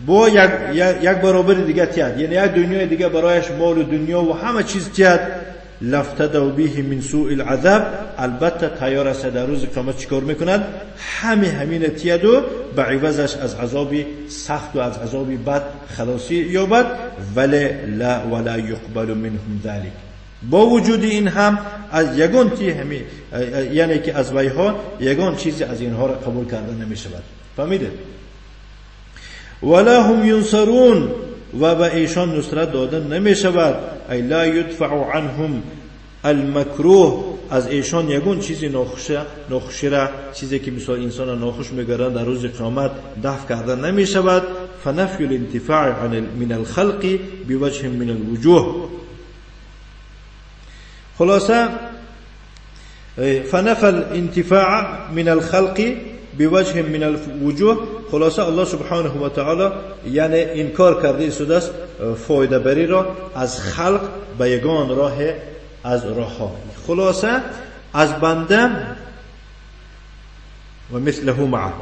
با یک برابر دیگه تید، یعنی یک دنیای دیگه برایش مال و دنیا و همه چیز تید. لفتدوا به من سوء العذاب، البته تیار است در روز قیامت چیکار میکند؟ همین تید و به عوضش از عذاب سخت و از عذاب بد خلاصی یابد. ولا يقبل منهم ذلك، با وجود این هم از یگان یعنی که از ویها یگان چیزی از اینها را قبول کردن نمی شود. فهمیده؟ ولا هم ینصرون، و به ایشان نصرت دادن نمی شود. ای لا یدفع عنهم المکروه، از ایشان یگون چیزی ناخوشی را، چیزی که مثال انسان ناخوش میگردن در روز قیامت دفع کردن نمی شود. فنفی الانتفاع من الخلق بوجه من الوجوه، خلاصه فنفى الانتفاع من الخلق بوجه من الوجوه، خلاصه الله سبحانه و تعالی یعنی انکار کرده شده است فایده بری را از خلق به یگان راه از راه ها، خلاصه از بنده و مثله معه،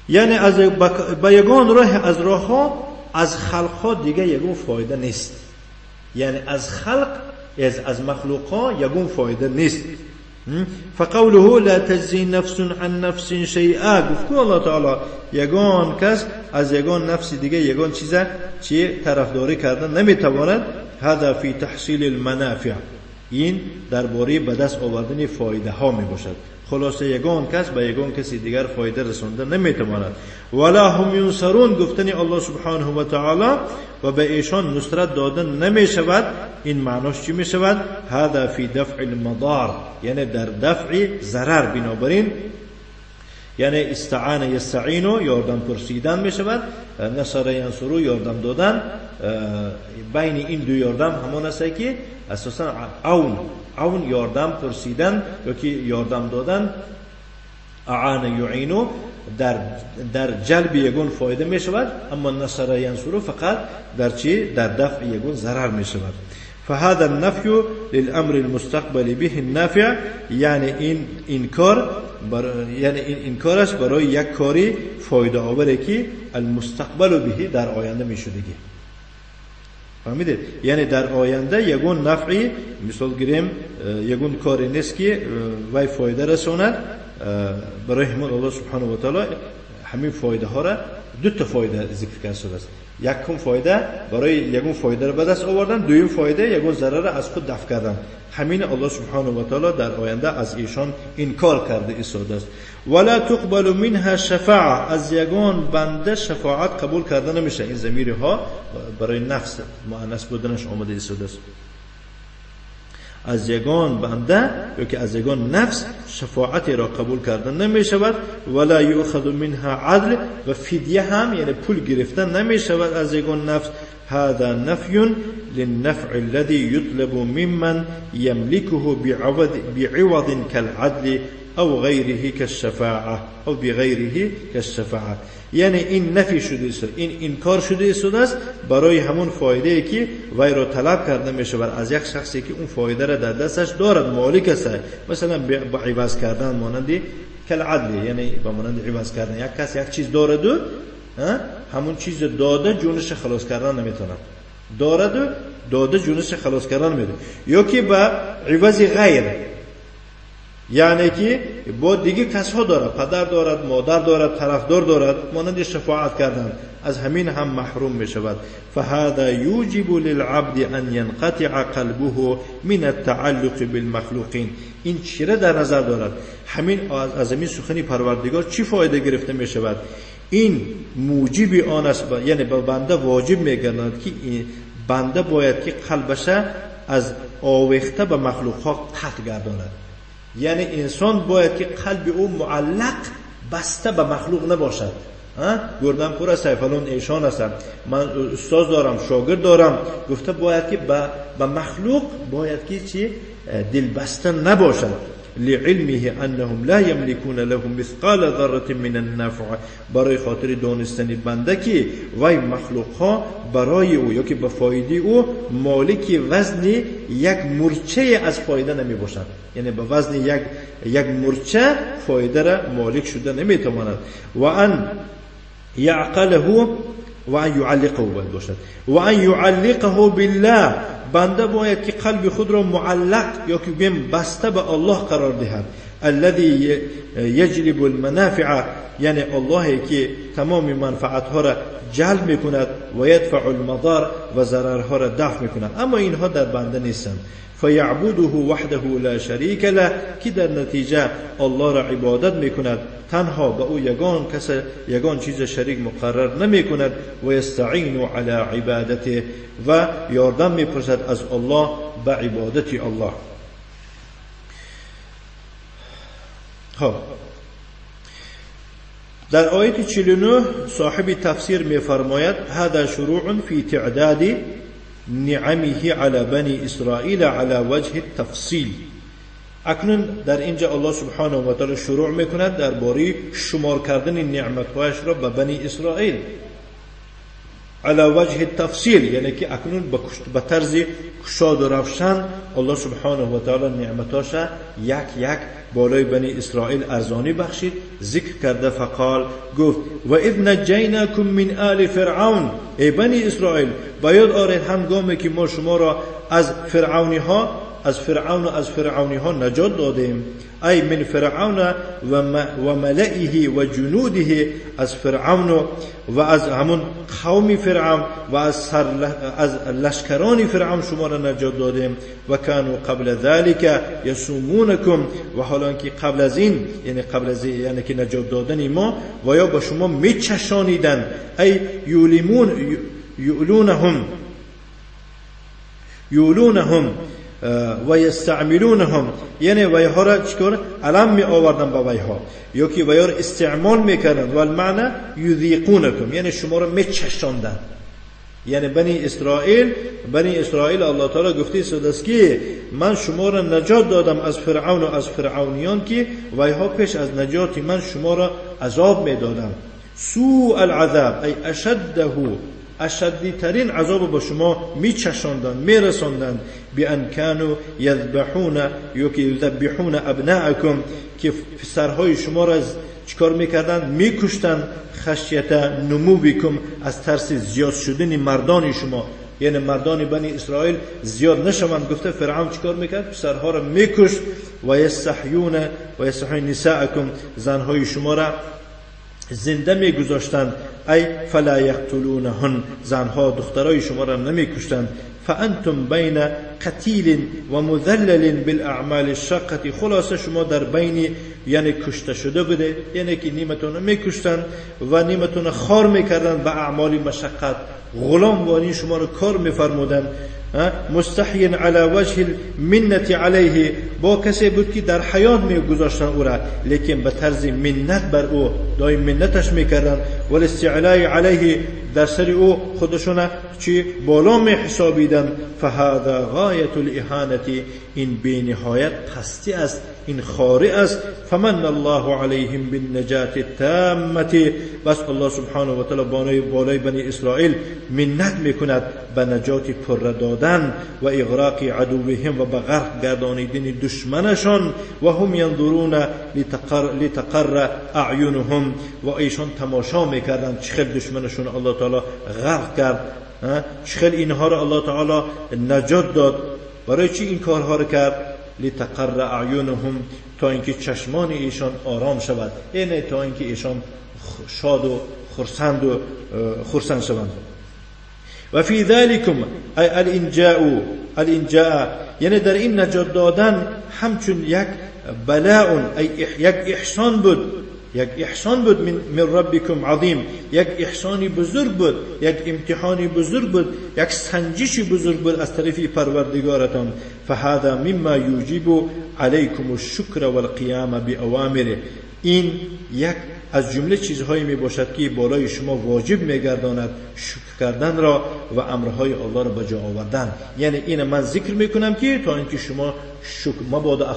یعنی از به یگان راه از راه ها از خلق ها دیگه یگون فایده نیست، یعنی از خلق از مخلوقا یگون فایده نیست. فقوله لا تجزي نفس عن نفس شيئا، گفت الله تعالی یگان کس از یگان نفس دیگه یگان چیزه چی طرفداری کردن نمیتواند. هذا فی تحصیل المنافع، این درباره به دست آوردن فایده ها می باشد. خلاصه یگان کس به یگان کسی دیگر فایده رسانده نمیتواند. ولا هم ینصرون، گفتنی الله سبحانه و تعالی و به ایشان نصرت دادن نمی شود. این معناش چی می شود؟ هذا فی دفع المضار، یعنی در دفع ضرر. بنابراین یعنی استعان یستعینو یاردم پرسیدن می شود، نصر ینصرو یاردم دادن. بین این دو یاردم همان است که اساسا عون یاردم پرسیدن یا که یاردم دادن. اعان یعینو در جلب یگون فایده می شود، اما نصر ینصرو فقط در چی؟ در دفع یگون ضرر می شود. فهذا النفي للامر المستقبل به النافع، یعنی این انکار یعنی این انکارش برای یک کاری فایده آوره که المستقبل به در آینده می شدگی. فهمیدید؟ یعنی در آینده یگون نفعی مثال گیریم یگون کاری نیست که وی فایده رساند برای همون الله سبحانه و تعالی همین فایده ها را دو تا فایده ذکر کرده است. یکم فایده برای یگون فایده را به دست آوردن، دویم فایده یگون ضرر را از خود دفع کردن. همین الله سبحانه و تعالی در آینده از ایشان انکار کرده ایستاده است. ولا تقبل منها شفاعه، از یگان بنده شفاعت قبول کرده نمیشه. این ضمیر ها برای نفس مؤنث بودنش آمده ایستاده است. از یگان بنده یا که از یگان نفس شفاعتی را قبول کردن نمی شود. ولا یؤخذ منها عدل، و فدیه هم یعنی پول گرفتن نمی شود از یگان نفس. هذا نفی للنفع الذي يطلب ممن يملكه بعوض كالعدل او غیره كالشفاعه او بغیره كالشفاعه. یعنی این نفی شده است، این انکار شده است برای همون فایده ای که وی را طلب کرده می شود از یک شخصی که اون فایده را در دستش دارد، مالک است. مثلا با عوض کردن مانند کالعدل، یعنی با مانند عوض کردن یک کس یک چیز دارد و همون چیز داده جونش خلاص کردن نمیتونه، دارد و داده جونش خلاص کردن نمیتونه. یا که با عوض غیر، یعنی که با دیگه کسها دارد، پدر دارد، مادر دارد، طرفدار دارد، مانند شفاعت کردن، از همین هم محروم می شود. فهذا یوجب للعبد ان ينقطع قلبه من التعلق بالمخلوقین. این چیره در نظر دارد؟ همین از همین سخنی پروردگار چی فایده گرفته می شود؟ این موجب آن است، یعنی به بنده واجب می گردد که بنده باید که قلبش از آویخته به مخلوق ها قطع گرداند. یعنی انسان باید که قلب او معلق بسته به مخلوق نباشد. گردن پر است، فلان ایشان هستم، من استاد دارم، شاگرد دارم، گفته باید که به مخلوق باید که چی دل بسته نباشد. لعلمه انهم لا يملكون لهم مثقال ذره من النفع، برای خاطر دانستن بنده که وای مخلوق ها برای او یا که به فایده او مالک وزن یک مرچه از فایده نمی باشند. یعنی به وزن یک مرچه فایده را مالک شده نمی تواند. و ان یعقله و ان یعلقه باشد، و ان یعلقه بالله، بنده باید که قلب خود را معلق یا که بگیم بسته به الله قرار دهد. الذي يجلب المنافع، یعنی اللهی که تمام منفعت ها را جلب میکند و یدفع المضار و ضررها را دفع میکند. اما اینها در بنده نیستند. فیعبده وحده لا شریک له، که در نتیجه الله را عبادت میکند، تنها به او یگان چیز شریک مقرر نمی کند. و یستعین علی عبادته، و یاردم میپرسد از الله به عبادت الله. در آیت 49 صاحب تفسیر میفرماید هذا شروع فی تعداد نعمه علی بنی اسرائیل علی وجه التفصیل. اکنون در اینجا الله سبحانه و تعالی شروع میکند درباره شمار کردن نعمت‌هایش را به بنی اسرائیل علی وجه التفصیل، یعنی که اکنون به طرز کشاد و روشن الله سبحانه و تعالی نعمتاش یک یک بالای بنی اسرائیل ارزانی بخشید، ذکر کرده. فقال، گفت و اذ نجیناکم من آل فرعون، ای بنی اسرائیل باید آرید هنگامی که ما شما را از فرعونی ها نجات دادیم. ای من فرعون و ملئه و جنوده، از فرعون و از همون قوم فرعون و از لشکران فرعون شما را نجات دادیم. و کانوا قبل ذلك یصومونکم، و حالا که قبل از این یعنی که نجات دادن ما و یا با شما میچشانیدن. ای یولونهم و یستعملونهم، یعنی ویها را چکار علم می آوردن با ویها، یا که ویها را استعمال میکردن. و المعنی یذیقونکم، یعنی شما را میچشاندن. یعنی بنی اسرائیل الله تعالی گفته است که من شما را نجات دادم از فرعون و از فرعونیان که ویها پیش از نجات من شما را عذاب میدادم. سوء العذاب ای اشدی ترین عذاب با شما میچشاندند، میرساندند. بان کانوا یذبحون ابناءکم، که سرهای شما را چیکار میکردند؟ میکشتند. خشیت نموکم، از ترس زیاد شدن مردان شما، یعنی مردان بنی اسرائیل زیاد نشوند. گفته فرعون چیکار میکرد؟ سرها را میکشت و یستحیون نساءکم، زنهای شما را زنده میگذاشتند. ای فلا یقتلونهن، زنها دخترای شما را نمیکشتند. فانتم بین قتیل و مذلل بالاعمال الشاقه، خلاصه شما در بین یعنی کشته شده بوده، یعنی که نیمتون میکشتن و نیمتون خار میکردن به اعمال مشقت، غلام وانی شما رو کار میفرمودن. مستحی علی وجه المنت علیه، با کسی بود که در حیات میگذاشتن او را، لیکن به طرز منت بر او دائم منتش میکردن. والاستعلاء علیه، در سر او خودشون چی بالا می حسابیدن. فهذا غایت الاهانه، این بینهایت پستی است، این خاری است. فمن الله علیهم بالنجات التامه، بس الله سبحانه و تعالی بالای بنی اسرائیل منت میکند به نجات پر دادن و اغراق عدوهم و به غرق گردانیدن دشمنشان. و هم ينظرون لتقر اعینهم، و ایشان تماشا میکردند چخیل دشمنشون الله تعالی غرق کرد، چخیل اینها را الله تعالی نجات داد. برای چی این کارها را کرد؟ لتقر اعینهم، تا اینکه چشمان ایشان آرام شود، یعنی تا اینکه ایشان شاد و خرسند شوند. و فی ذلکم ای الانجاء، یعنی در این نجات دادن همچون یک بلاء، ای یک احسان بود، یک احسان بود من ربکم عظیم، یک احسانی بزرگ بود، یک امتحانی بزرگ بود، یک سنجشی بزرگ بود از طرف پروردگارتان. فهذا مما یوجب علیکم الشکر والقیام باوامره، این یک از جمله چیزهایی می باشد که بالای شما واجب می گرداند شکر کردن را و امرهای الله را به جا آوردن. یعنی این من ذکر می کنم که تا اینکه شما شکر مبادا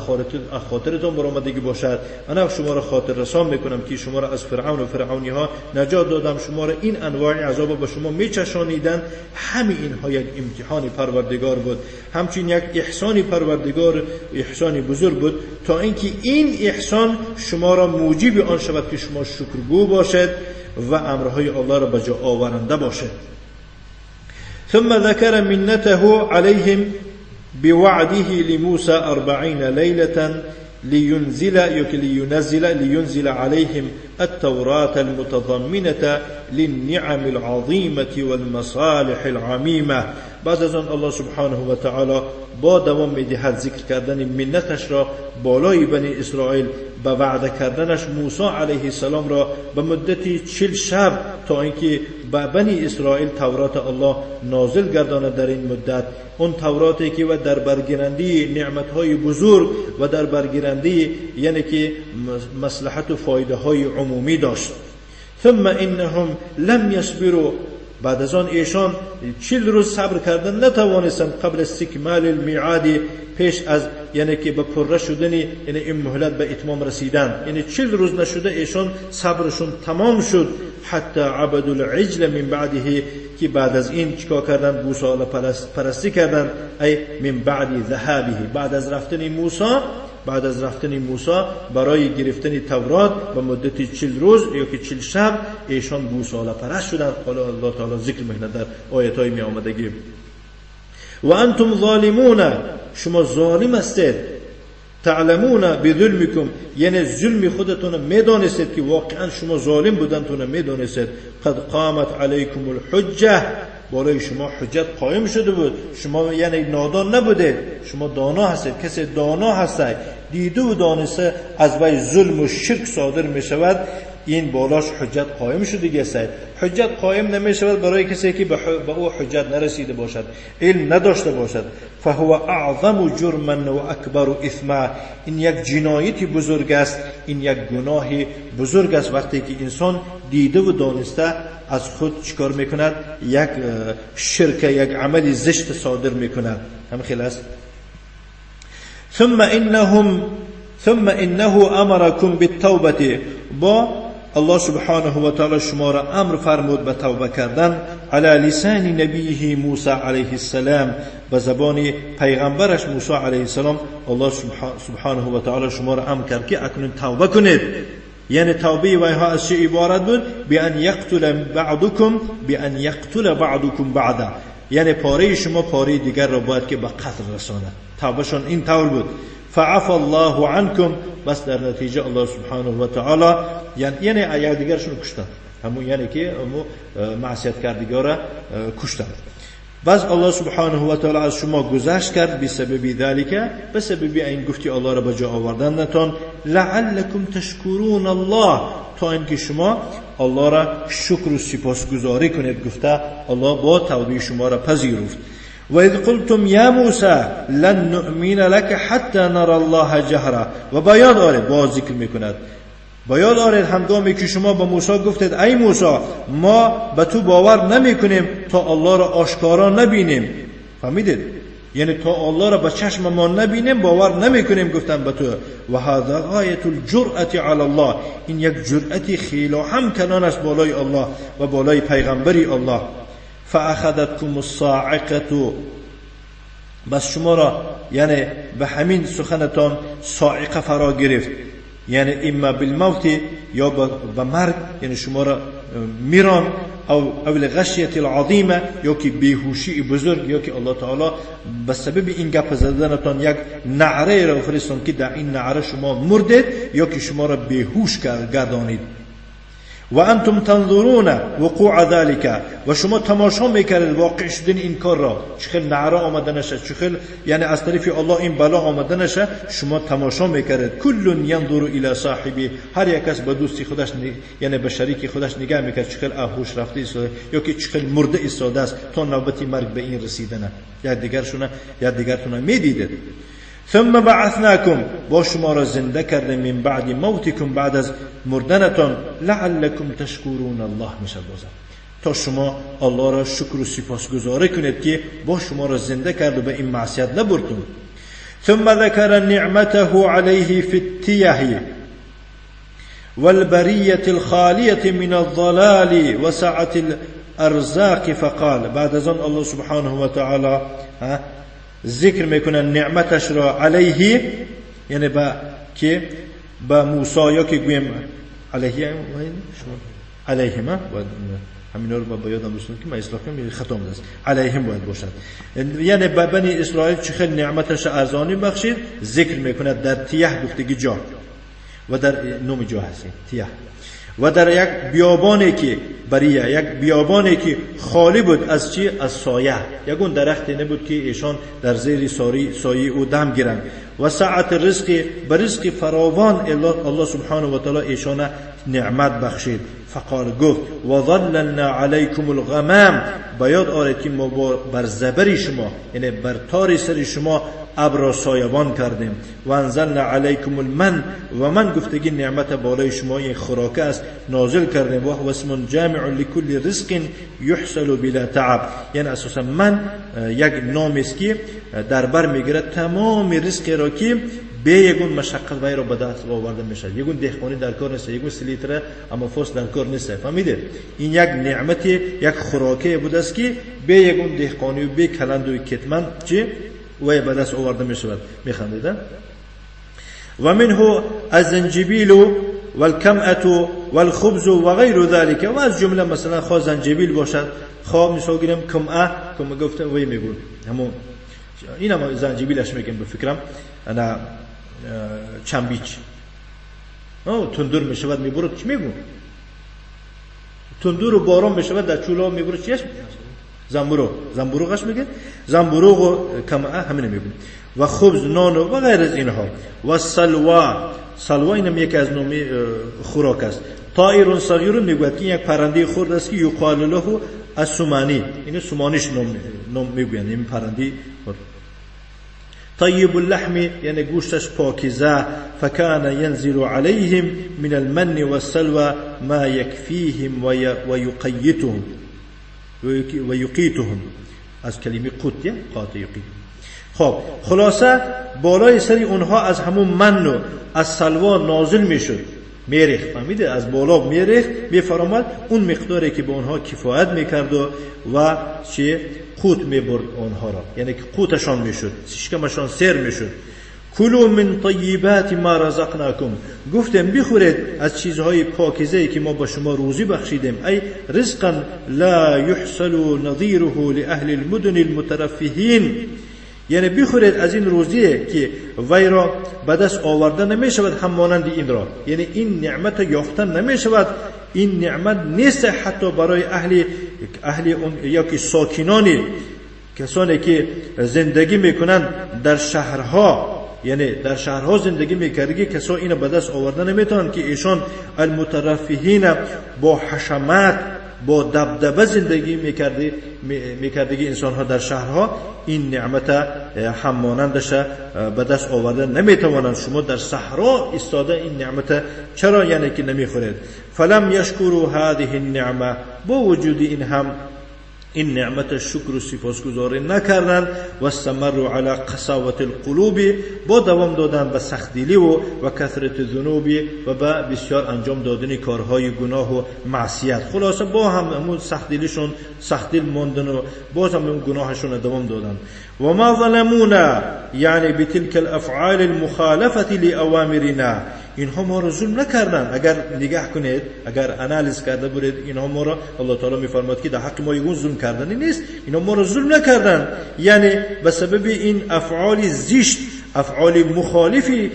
خاطرتون برآمدگی باشد. انا شما را خاطر رسان می کنم که شما را از فرعون و فرعونی ها نجات دادم، شما را این انواع عذاب به شما می چشانیدن. همین اینها یک امتحان پروردگار بود، همچنین یک احسان پروردگار، احسانی بزرگ بود، تا اینکه این احسان شما را موجب آن شود که شما شکرگو باشد و امرهای الله را به جا آورنده باشد. ثم ذكر منته عليهم بوعده لموسى 40 ليلة لينزل عليهم التوراة المتضمنة للنعم العظيمة والمصالح العميمة. بعد از آن الله سبحانه و تعالی با دوام میدهد ذکر کردن منتش را بالای بنی اسرائیل، به وعده کردنش موسی علیه السلام را به مدتی 40 شب، تا اینکه به بنی اسرائیل تورات الله نازل گرداند. در این مدت اون توراتی که و در برگیرنده نعمتهای بزرگ و در برگیرنده یعنی که مصلحت و فایده های عمومی داشت. ثم انهم لم يصبروا، بعد از آن ایشان 40 روز صبر کردن نتوانستند قبل استکمال المیعاد، پیش از یعنی که به پره شدن یعنی این مهلت به اتمام رسیدن، یعنی 40 روز نشده ایشان صبرشون تمام شد. حتی عبدوا العجل من بعده، که بعد از این چیکار کردن؟ بوساله پرستی کردن. ای من بعد ذهابه، بعد از رفتن موسی برای گرفتن تورات به مدت 40 روز یا که 40 شب ایشان بوساله پرست شدند. حالا الله تعالی ذکر می‌کند در آیات‌های می آمدگی. و انتم ظالمون، شما ظالم هستید. تعلمون بظلمکم، یعنی ظلم خودتون میدانستید که واقعا شما ظالم بودنتون میدانستید. قد قامت علیکم الحجه، بالای شما حجت قائم شده بود. شما یعنی نادان نبودید، شما دانا هستید. کسی دانا هسته دیده و دانسته از وی ظلم و شرک صادر می شود، این بالاش حجت قائم شده گسته. حجت قائم نمی شود برای کسی که به او حجت نرسیده باشد، علم نداشته باشد. فهو اعظم جرما و اکبر اثما، این یک جنایتی بزرگ است، این یک گناه بزرگ است وقتی که انسان دیده و دانسته از خود چیکار میکند؟ یک شرک، یک عمل زشت صادر میکند. هم خیلی است. ثم انه امركم بالتوبه، با الله سبحانه و تعالی شما را امر فرمود به توبه کردن. علی لسان نبیه موسی علیه السلام، به زبان پیغمبرش موسی علیه السلام الله سبحانه و تعالی شما را امر کرد که اکنون توبه کنید. یعنی توبه ویها از چه عبارت بود؟ بأن یقتل بعضکم بعضا، یعنی پاره شما پاره دیگر را باید که به قتل رساند. توبهشون این طور بود. فعفى الله عنكم. بس در نتیجه الله سبحانه و تعالی یعنی اگر دیگرشون کشتن، همون یعنی که همون معصیت کردگار کشتن. بس الله سبحانه و تعالی از شما گذشت کرد بسبب ذلك، بسبب این گفتی الله را به جا آوردنتان، لعلکم تشکرون الله، تا اینکه شما الله را شکر و سپاسگزاری کنید. گفته الله با توبه شما را پذیرفت. و اذ قلتم یا موسی لن نؤمن لك حتى نرى الله جهرا. و بیاد آرید، باز ذکر میکند، بیاد آرید هنگامی که شما به موسی گفتید ای موسی ما به تو باور نمیکنیم تا الله را آشکارا نبینیم. فهمیدید؟ یعنی تا الله را به چشم ما نبینیم باور نمیکنیم گفتن به تو. و هذا غایت الجرأة علی الله، این یک جرأتی خیلی هم کنان است بالای الله و بالای پیغمبری الله. فاخذتكم الصاعقه، بس شما را یعنی به همین سخنتان صاعقه فرا گرفت، یعنی اما بالموت یا به مرگ، یعنی شما را میران، او الغشیه العظیمه، یا که بیهوشی بزرگ، یا که الله تعالی به سبب این گپ زدنتان یک نعره را فرستاد که در این نعره شما مردید یا که شما را بیهوش گردانید. و انتم تنظرون وقوع ذلك، و شما تماشا میکردید واقع شدن این کار را، چخیل نعره آمده نشه، چخیل یعنی از طرف الله این بلا آمده نشه، شما تماشا میکردید. کل ينظر الى صاحبه، هر یک کس به دوستی خودش یعنی به شریک خودش نگاه میکرد، چخیل آهوش رفته است یا که چخیل مرده ایستاده است تا نوبتی مرگ به این رسیدنه، یا دیگرتون میدیدید. ثم بعثناكم، با شما را زنده کردیم، من بعد موتکم، بعد از مردنتان، لعلکم تشکرون الله، میشه بازم تا شما الله را شکر و سپاسگزاری کنید که با شما را زنده کرد و به این معصیت نبردون. ثم ذكر نعمته عليه في التيه والبرية الخالية من الضلال وسعة الأرزاق فقال، بعد از آن الله سبحانه و تعالی ذکر میکنن نعمتش را علیه، یعنی با که با موسی یا که گویم علیه علیهم، همین رو با یادم رسوند که ما اصلاح کنم خطا است، علیهم باید باشد. یعنی با بنی اسرائیل چه خیلی نعمتش ارزانی بخشید، ذکر میکنه در تیه گفتگی جا و در نوم جا هستیم تیه، و در یک بیابانی که بریه، یک بیابانی که خالی بود از چی؟ از سایه، یکون درختی نبود که ایشان در زیر سایه او دم گیرند. و سعت رزق، برزق فراوان الله سبحانه و تعالی ایشان نعمت بخشید. فقال گفت و ظللنا علیکم الغمام، بیاد آرید که ما بر زبری شما یعنی بر تار سر شما ابر سایبان کردیم. و انزلنا علیکم المن، و من گفتگی نعمت بالای شما این خوراک است نازل کردیم. و هو اسم جامع لكل رزق یحصل بلا تعب، یعنی اساسا من یک نام است که در بر میگیره تمام رزق را که به یگون مشقت وای را به دست آورده میشه. یگون دهقانی در کار نیست، یگون سلیتره اما فوس در کار نیست. فهمیده؟ این یک نعمت، یک خوراکی بوده است که به یگون دهقانی و به کلند و کتمن چه وای به دست آورده میشود. میخندیده؟ و منه الزنجبیل والکمأة والخبز و غیر ذلك، و از جمله مثلا خواه زنجبیل باشد، خواه مثلا گیرم کمأه، کمه گفته وی میگون همون این هم زنجبیلش میگم به فکرم انا چنبیچ تندور میشود میبرد چی میگون؟ تندور و باران میشود در چولا میبرد چیش؟ زنبورو قش میگه؟ زنبورو و کمعه همین میگون. و خبز، نان و غیر از اینها. و سلوا اینم یکی از نومی خوراک است. طائر صغیر میگوید که یک پرنده خرد است که یقال له السمانی، اینو سمانیش نام میگویند، این پرنده خرد. طيب اللحم، یعنی گوشتش پاکیزه. فکان ینزل علیهم من المن والسلوى ما یکفیهم و یقیتهم و یقیتهم، از کلمه قوت قات یقیت. خب خلاصه بالای سری اونها از همون من و از سلوا نازل میشد، میریخت، فهمیده؟ از بالا میریخت، میفرامد اون مقداری که به اونها کفایت میکرد و چه قوت میبرد اونها را، یعنی که قوتشان میشد، شکمشان سیر میشد. کلوا من طیبات ما رزقناکم، گفتم بخورید از چیزهای پاکیزه که ما به شما روزی بخشیدیم. ای رزقا لا يحصل نظیره لاهل المدن المترفهین، یعنی بخورید از این روزی که وی را به دست آورده نمی شود همانند این را، یعنی این نعمت یافتن نمی شود. این نعمت نیست حتی برای اهل اون یا که ساکنانی، کسانی که زندگی میکنند در شهرها، یعنی در شهرها زندگی میکردگی کسا اینو به دست آوردن نمیتونن که ایشان المترفیهین با حشمت با دبدبه زندگی میکردگی انسان ها در شهرها این نعمت همانندش به دست آوردن نمیتوانند. شما در صحرا ایستاده این نعمت چرا یعنی که نمیخورید؟ فلم یشکروا هذه النعمه، با وجود این نعمت شکر و سپاسگزاری نکردند. و استمروا علی قساوت القلوب، با دوام دادن به سختگیری و کثرت ذنوب و به بسیار انجام دادن کارهای گناه و معصیت. خلاصه با همون سختگیریشون سختگیر ماندن و باز هم گناهشون دوام دادن. و ما ظلمونا یعنی بتلك الافعال المخالفه لاوامرنا، اینها ما را ظلم نکردن. اگر نگاه کنید، اگر انالیز کرده برید، اینها ما را الله تعالی میفرماید که در حق ما یگون ظلم کردنی نیست، اینها ما را ظلم نکردن، یعنی به سبب این افعال زشت، افعال مخالفی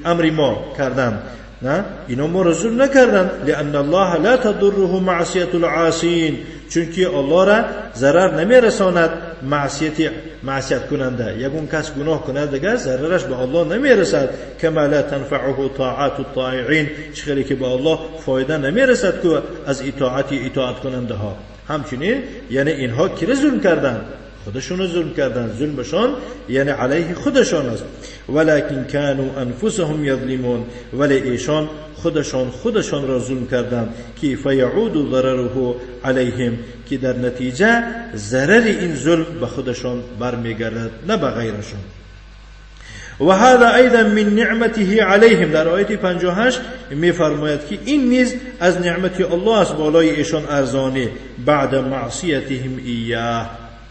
امر ما کردن، نه اینا ما را ظلم نکردن. لان الله لا تضره معصیت العاصین، چونکه الله را ضرر نمیرساند معصیت کننده. یگون کس گناه کند دیگر ضررش به الله نمیرسد. کما لا تنفعه طاعات الطائعین، چخیلی که به الله فایده نمیرسد که از اطاعت کننده ها. همچنین یعنی اینها کی ظلم کردن؟ خودشون ظلم کردن. ظلمشان یعنی علیه خودشان است. ولکن كانوا انفسهم یظلمون، ولی ایشان خودشان را ظلم کردند. که فیعود ضرره علیهم، که در نتیجه ضرر این ظلم به خودشان برمیگردد نه به غیرشان. و هذا ایضا من نعمته علیهم، در آیه 58 میفرماید که این نیز از نعمت الله است بالای ایشان ارزانی. بعد معصیتهم ایاه،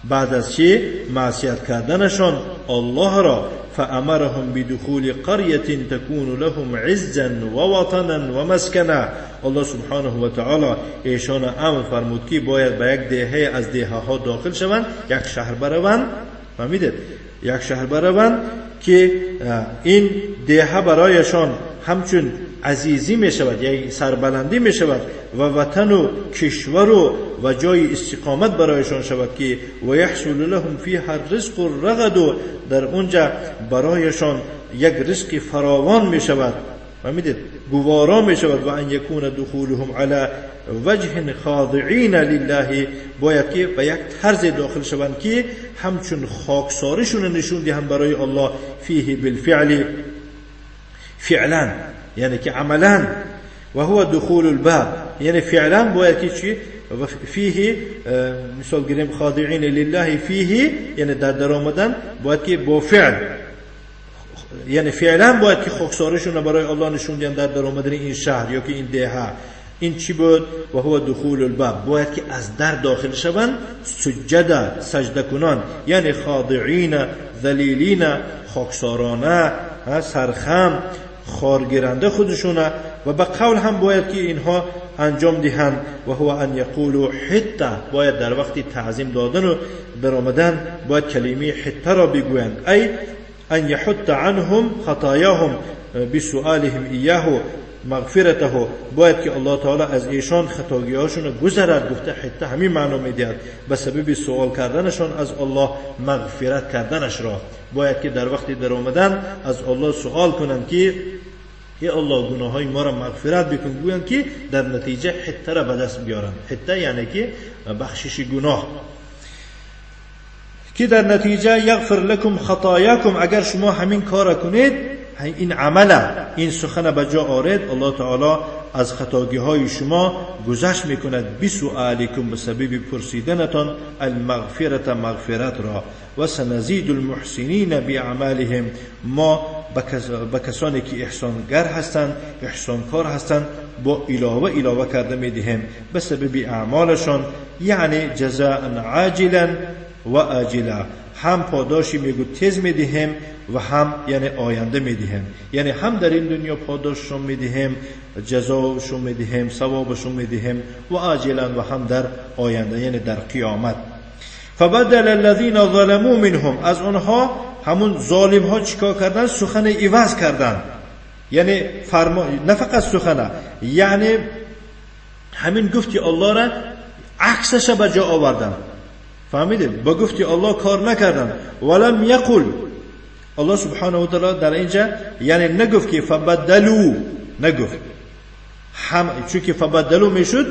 بعد از چه معصیت کردنشان الله را. فامرهم بدخول قريه تكون لهم عزا ووطنا ومسكنا، الله سبحانه و تعالی ایشان امر فرمود که باید به یک دهه از دهه ها داخل شوند، یک شهر بروند. فهمیدید؟ یک شهر بروند که این دهه برایشان همچون عزیزی می شود، یعنی سربلندی می شود، و وطن و کشور و جای استقامت برایشان شود که و یحصل لهم فیها الرزق الرغد، در اونجا برایشان یک رزق فراوان می شود. فهمیدید؟ گوارا می شود. و ان یکون دخولهم علی وجه خاضعین لله، باید که به یک طرز داخل شوند که همچون خاکساریشون نشون دهند برای الله. فیه بالفعل، فعلا یعنی که عملا، و هو دخول الباب، یعنی فعلا باید که چی فیه مثال گیریم خاضعین لله، فیه یعنی در آمدن باید که با فعل، یعنی فعلا باید که خاکساریشون برای الله نشون دهند در آمدن این شهر یا که این دهه. این چی بود؟ و هو دخول الباب، باید که از در داخل شوند سجده، سجده کنان، یعنی خاضعین ذلیلین، خاکسارانه، سرخم، خارگیرنده خودشونه. و به قول هم باید که اینها انجام دهند. و هو ان یقولوا حته، باید در وقت تعظیم دادن و برآمدن باید کلمه حته را بگویند. ای ان یحط عنهم خطایاهم بسؤالهم ایاه مغفرته، باید که الله تعالی از ایشان خطاگیهاشون گذرد. گفته حته همین معنا میدهد به سبب سوال کردنشان از الله مغفرت کردنش را. باید که در وقتی در آمدن از الله سوال کنند که ای الله گناههای ما را مغفرت بکن، گویند که در نتیجه حته را به دست بیارند. حته یعنی که بخشش گناه، که در نتیجه یغفر لکم خطایاکم، اگر شما همین کار کنید، این عمل، این سخن به جا آورید، الله تعالی از خطاگیهای شما گذشت میکند. بسؤالکم، به سبب پرسیدنتان، المغفرت، مغفرت را. و سنزید المحسنین باعمالهم، ما به کسانی که احسانگر هستند، احسانکار هستند، با علاوه کرده میدهیم به سبب اعمالشان. یعنی جزاء عاجلا و آجلا، هم پاداشی میگو تیز میدهیم و هم یعنی آینده میدهیم، یعنی هم در این دنیا پاداششون میدهیم، جزاشون میدهیم، ثوابشون میدهیم، و آجلا و هم در آینده یعنی در قیامت. فبدل الذين ظلموا منهم، از اونها همون ظالم ها چیکار کردن؟ سخن عوض کردن. یعنی نه فقط سخن، یعنی همین گفتی الله را عکسش به جا آوردن. فهمیدید؟ با گفتی الله کار نکردن. ولم یقل، الله سبحانه و تعالی در اینجا یعنی نگفت که فبدلوا، نگفت چون که فبدلوا میشد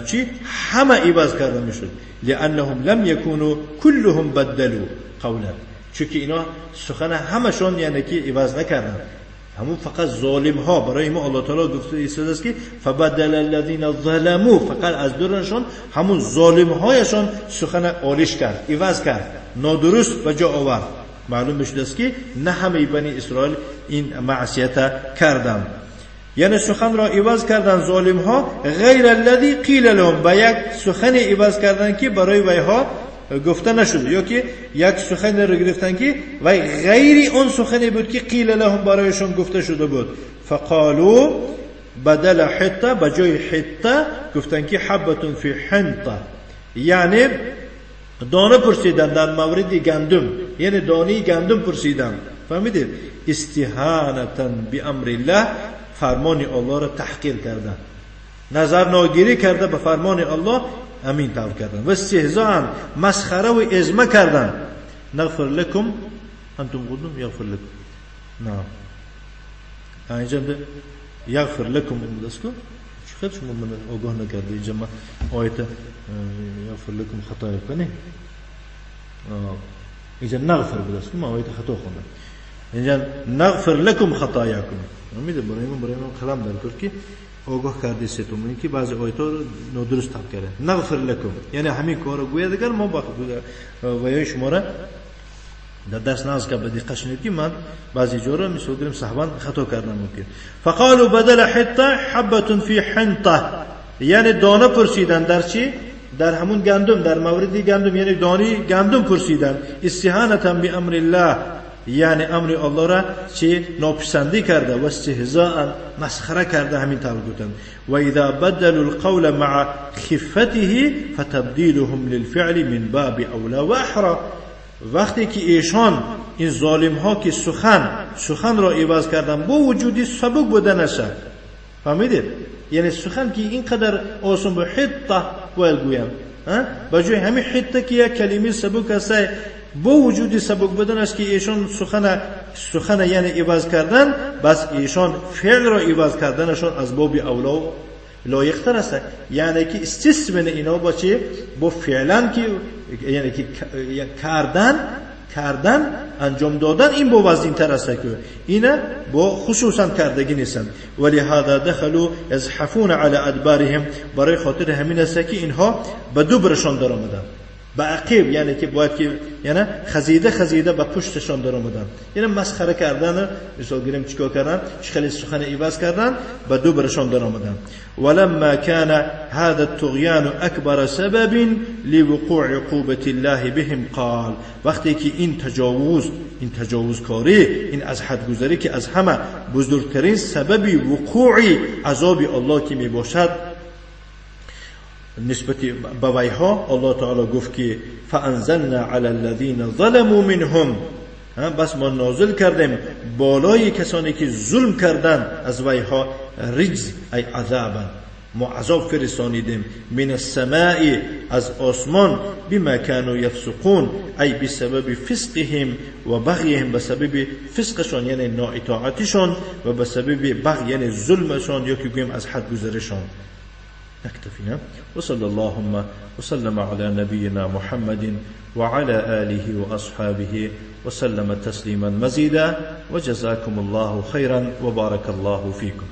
چی؟ همه عوض کرده میشد. لانهم لم یکونوا كلهم بدلوا قولا، چون که اینا سخن همشون یعنی که عوض نکردن، همون فقط ظالم ها. برای ما الله تعالی گفته ایستاده است که فبدل الذين ظلموا، فقط از درشون همون ظالم هایشون سخن آلیش کرد، عوض کرد، نادرست به جا آورد. معلوم میشه است که نه همه بنی اسرائیل این معصیت کردند. یعنی سخن را عوض کردن ظالم ها، غیر الذی قیل لهم، با یک سخن عوض کردن که برای ویها گفته نشد، یا که یک سخن را گرفتن که و غیر اون سخنی بود که قیل لهم برایشون گفته شده بود. فقالوا بدل حته، بجای حته گفتن که حبتون فی حنطه، یعنی دانه پرسیدن در مورد گندم، یعنی دانه گندم پرسیدن. فهمیدید؟ استهانتا بامر الله، فرمان الله را تحقیر کردن، نظر ناگیری کرده به فرمان الله، امین طور کردن. و استهزاء، مسخره و ازمه کردن. نغفر لكم انتم قلتم یغفر لكم، نه اینجا یغفر لكم امدسکو خیلی شما من آگاه نکرده اینجا ما آیت یغفر لكم خطاياكم نه، اینجا نغفر بدسکو ما آیت خطا خوندم. اینجا نغفر لكم خطاياكم، امید برای من کلام در کرد که آگاه کرده ستون که بعضی آیات رو نادرست تاب کرده. نغفر لكم یعنی همین کارو گویا دیگر ما با ویای شما را در درس ناز که بدی قشنید که من بعضی جورا مثل گریم صحبان خطا کردن ممکن. فقالوا بدل حته حبه فی حنطه، یعنی دانه پرسیدن در چی؟ در همون گندم، در مورد گندم، یعنی دانه گندم پرسیدن. استهانتا بامر الله، یعنی امر الله را چی؟ ناپسندی کرده. و استهزاء، مسخره کرده. همین طور گفتن. و اذا بدلوا القول مع خفته فتبديلهم للفعل من باب اولى و احرى، وقتی که ایشان این ظالم ها که سخن را عوض کردن با وجودی سبک بودنش، فهمیدید؟ یعنی سخن که اینقدر آسان به حته باید گویم، بجای همین حته که یک کلمه سبک است، با وجودی سبک بودنش که ایشان سخن یعنی عوض کردن، بس ایشان فعل را عوض کردنشان از باب اولا لایق‌تر است. یعنی که استثمن اینا با چی؟ با فعلا که یعنی که کردن انجام دادن، این با وزین تر است که اینا با خصوصا کردگی نیستند. ولی هذا دخلوا يزحفون على ادبارهم، برای خاطر همین است که اینها به دوبرشان در آمدن، به عقب، یعنی که باید که یعنی خزیده به پشتشان در آمدن، یعنی مسخره کردن، مثال گیریم چیکار کردن؟ خیلی سخن عوض کردن، به دوبرشان در آمدن. ولما كان هذا الطغيان اكبر سبب لوقوع عقوبة الله بهم قال، وقتی که این تجاوزکاری، این از حد گذری که از همه بزرگترین سبب وقوع عذاب الله که می باشد نسبت به ویها، الله تعالی گفت که فانزلنا علی الذین ظلموا منهم، بس ما نازل کردیم بالای کسانی که ظلم کردن از ویها، رجز ای عذابا، ما عذاب فرستانیدیم، من السماء از آسمان، بما كانوا يفسقون ای بسبب فسقهم و بغیهم، بسبب فسقشان یعنی نااطاعتشان، و بسبب بغی یعنی ظلمشان، یا که گویم از حد گذرشان. نكتفي. وصلى اللهم وسلم على نبينا محمد وعلى آله وأصحابه وسلم تسليما مزيدا، وجزاكم الله خيرا وبارك الله فيكم.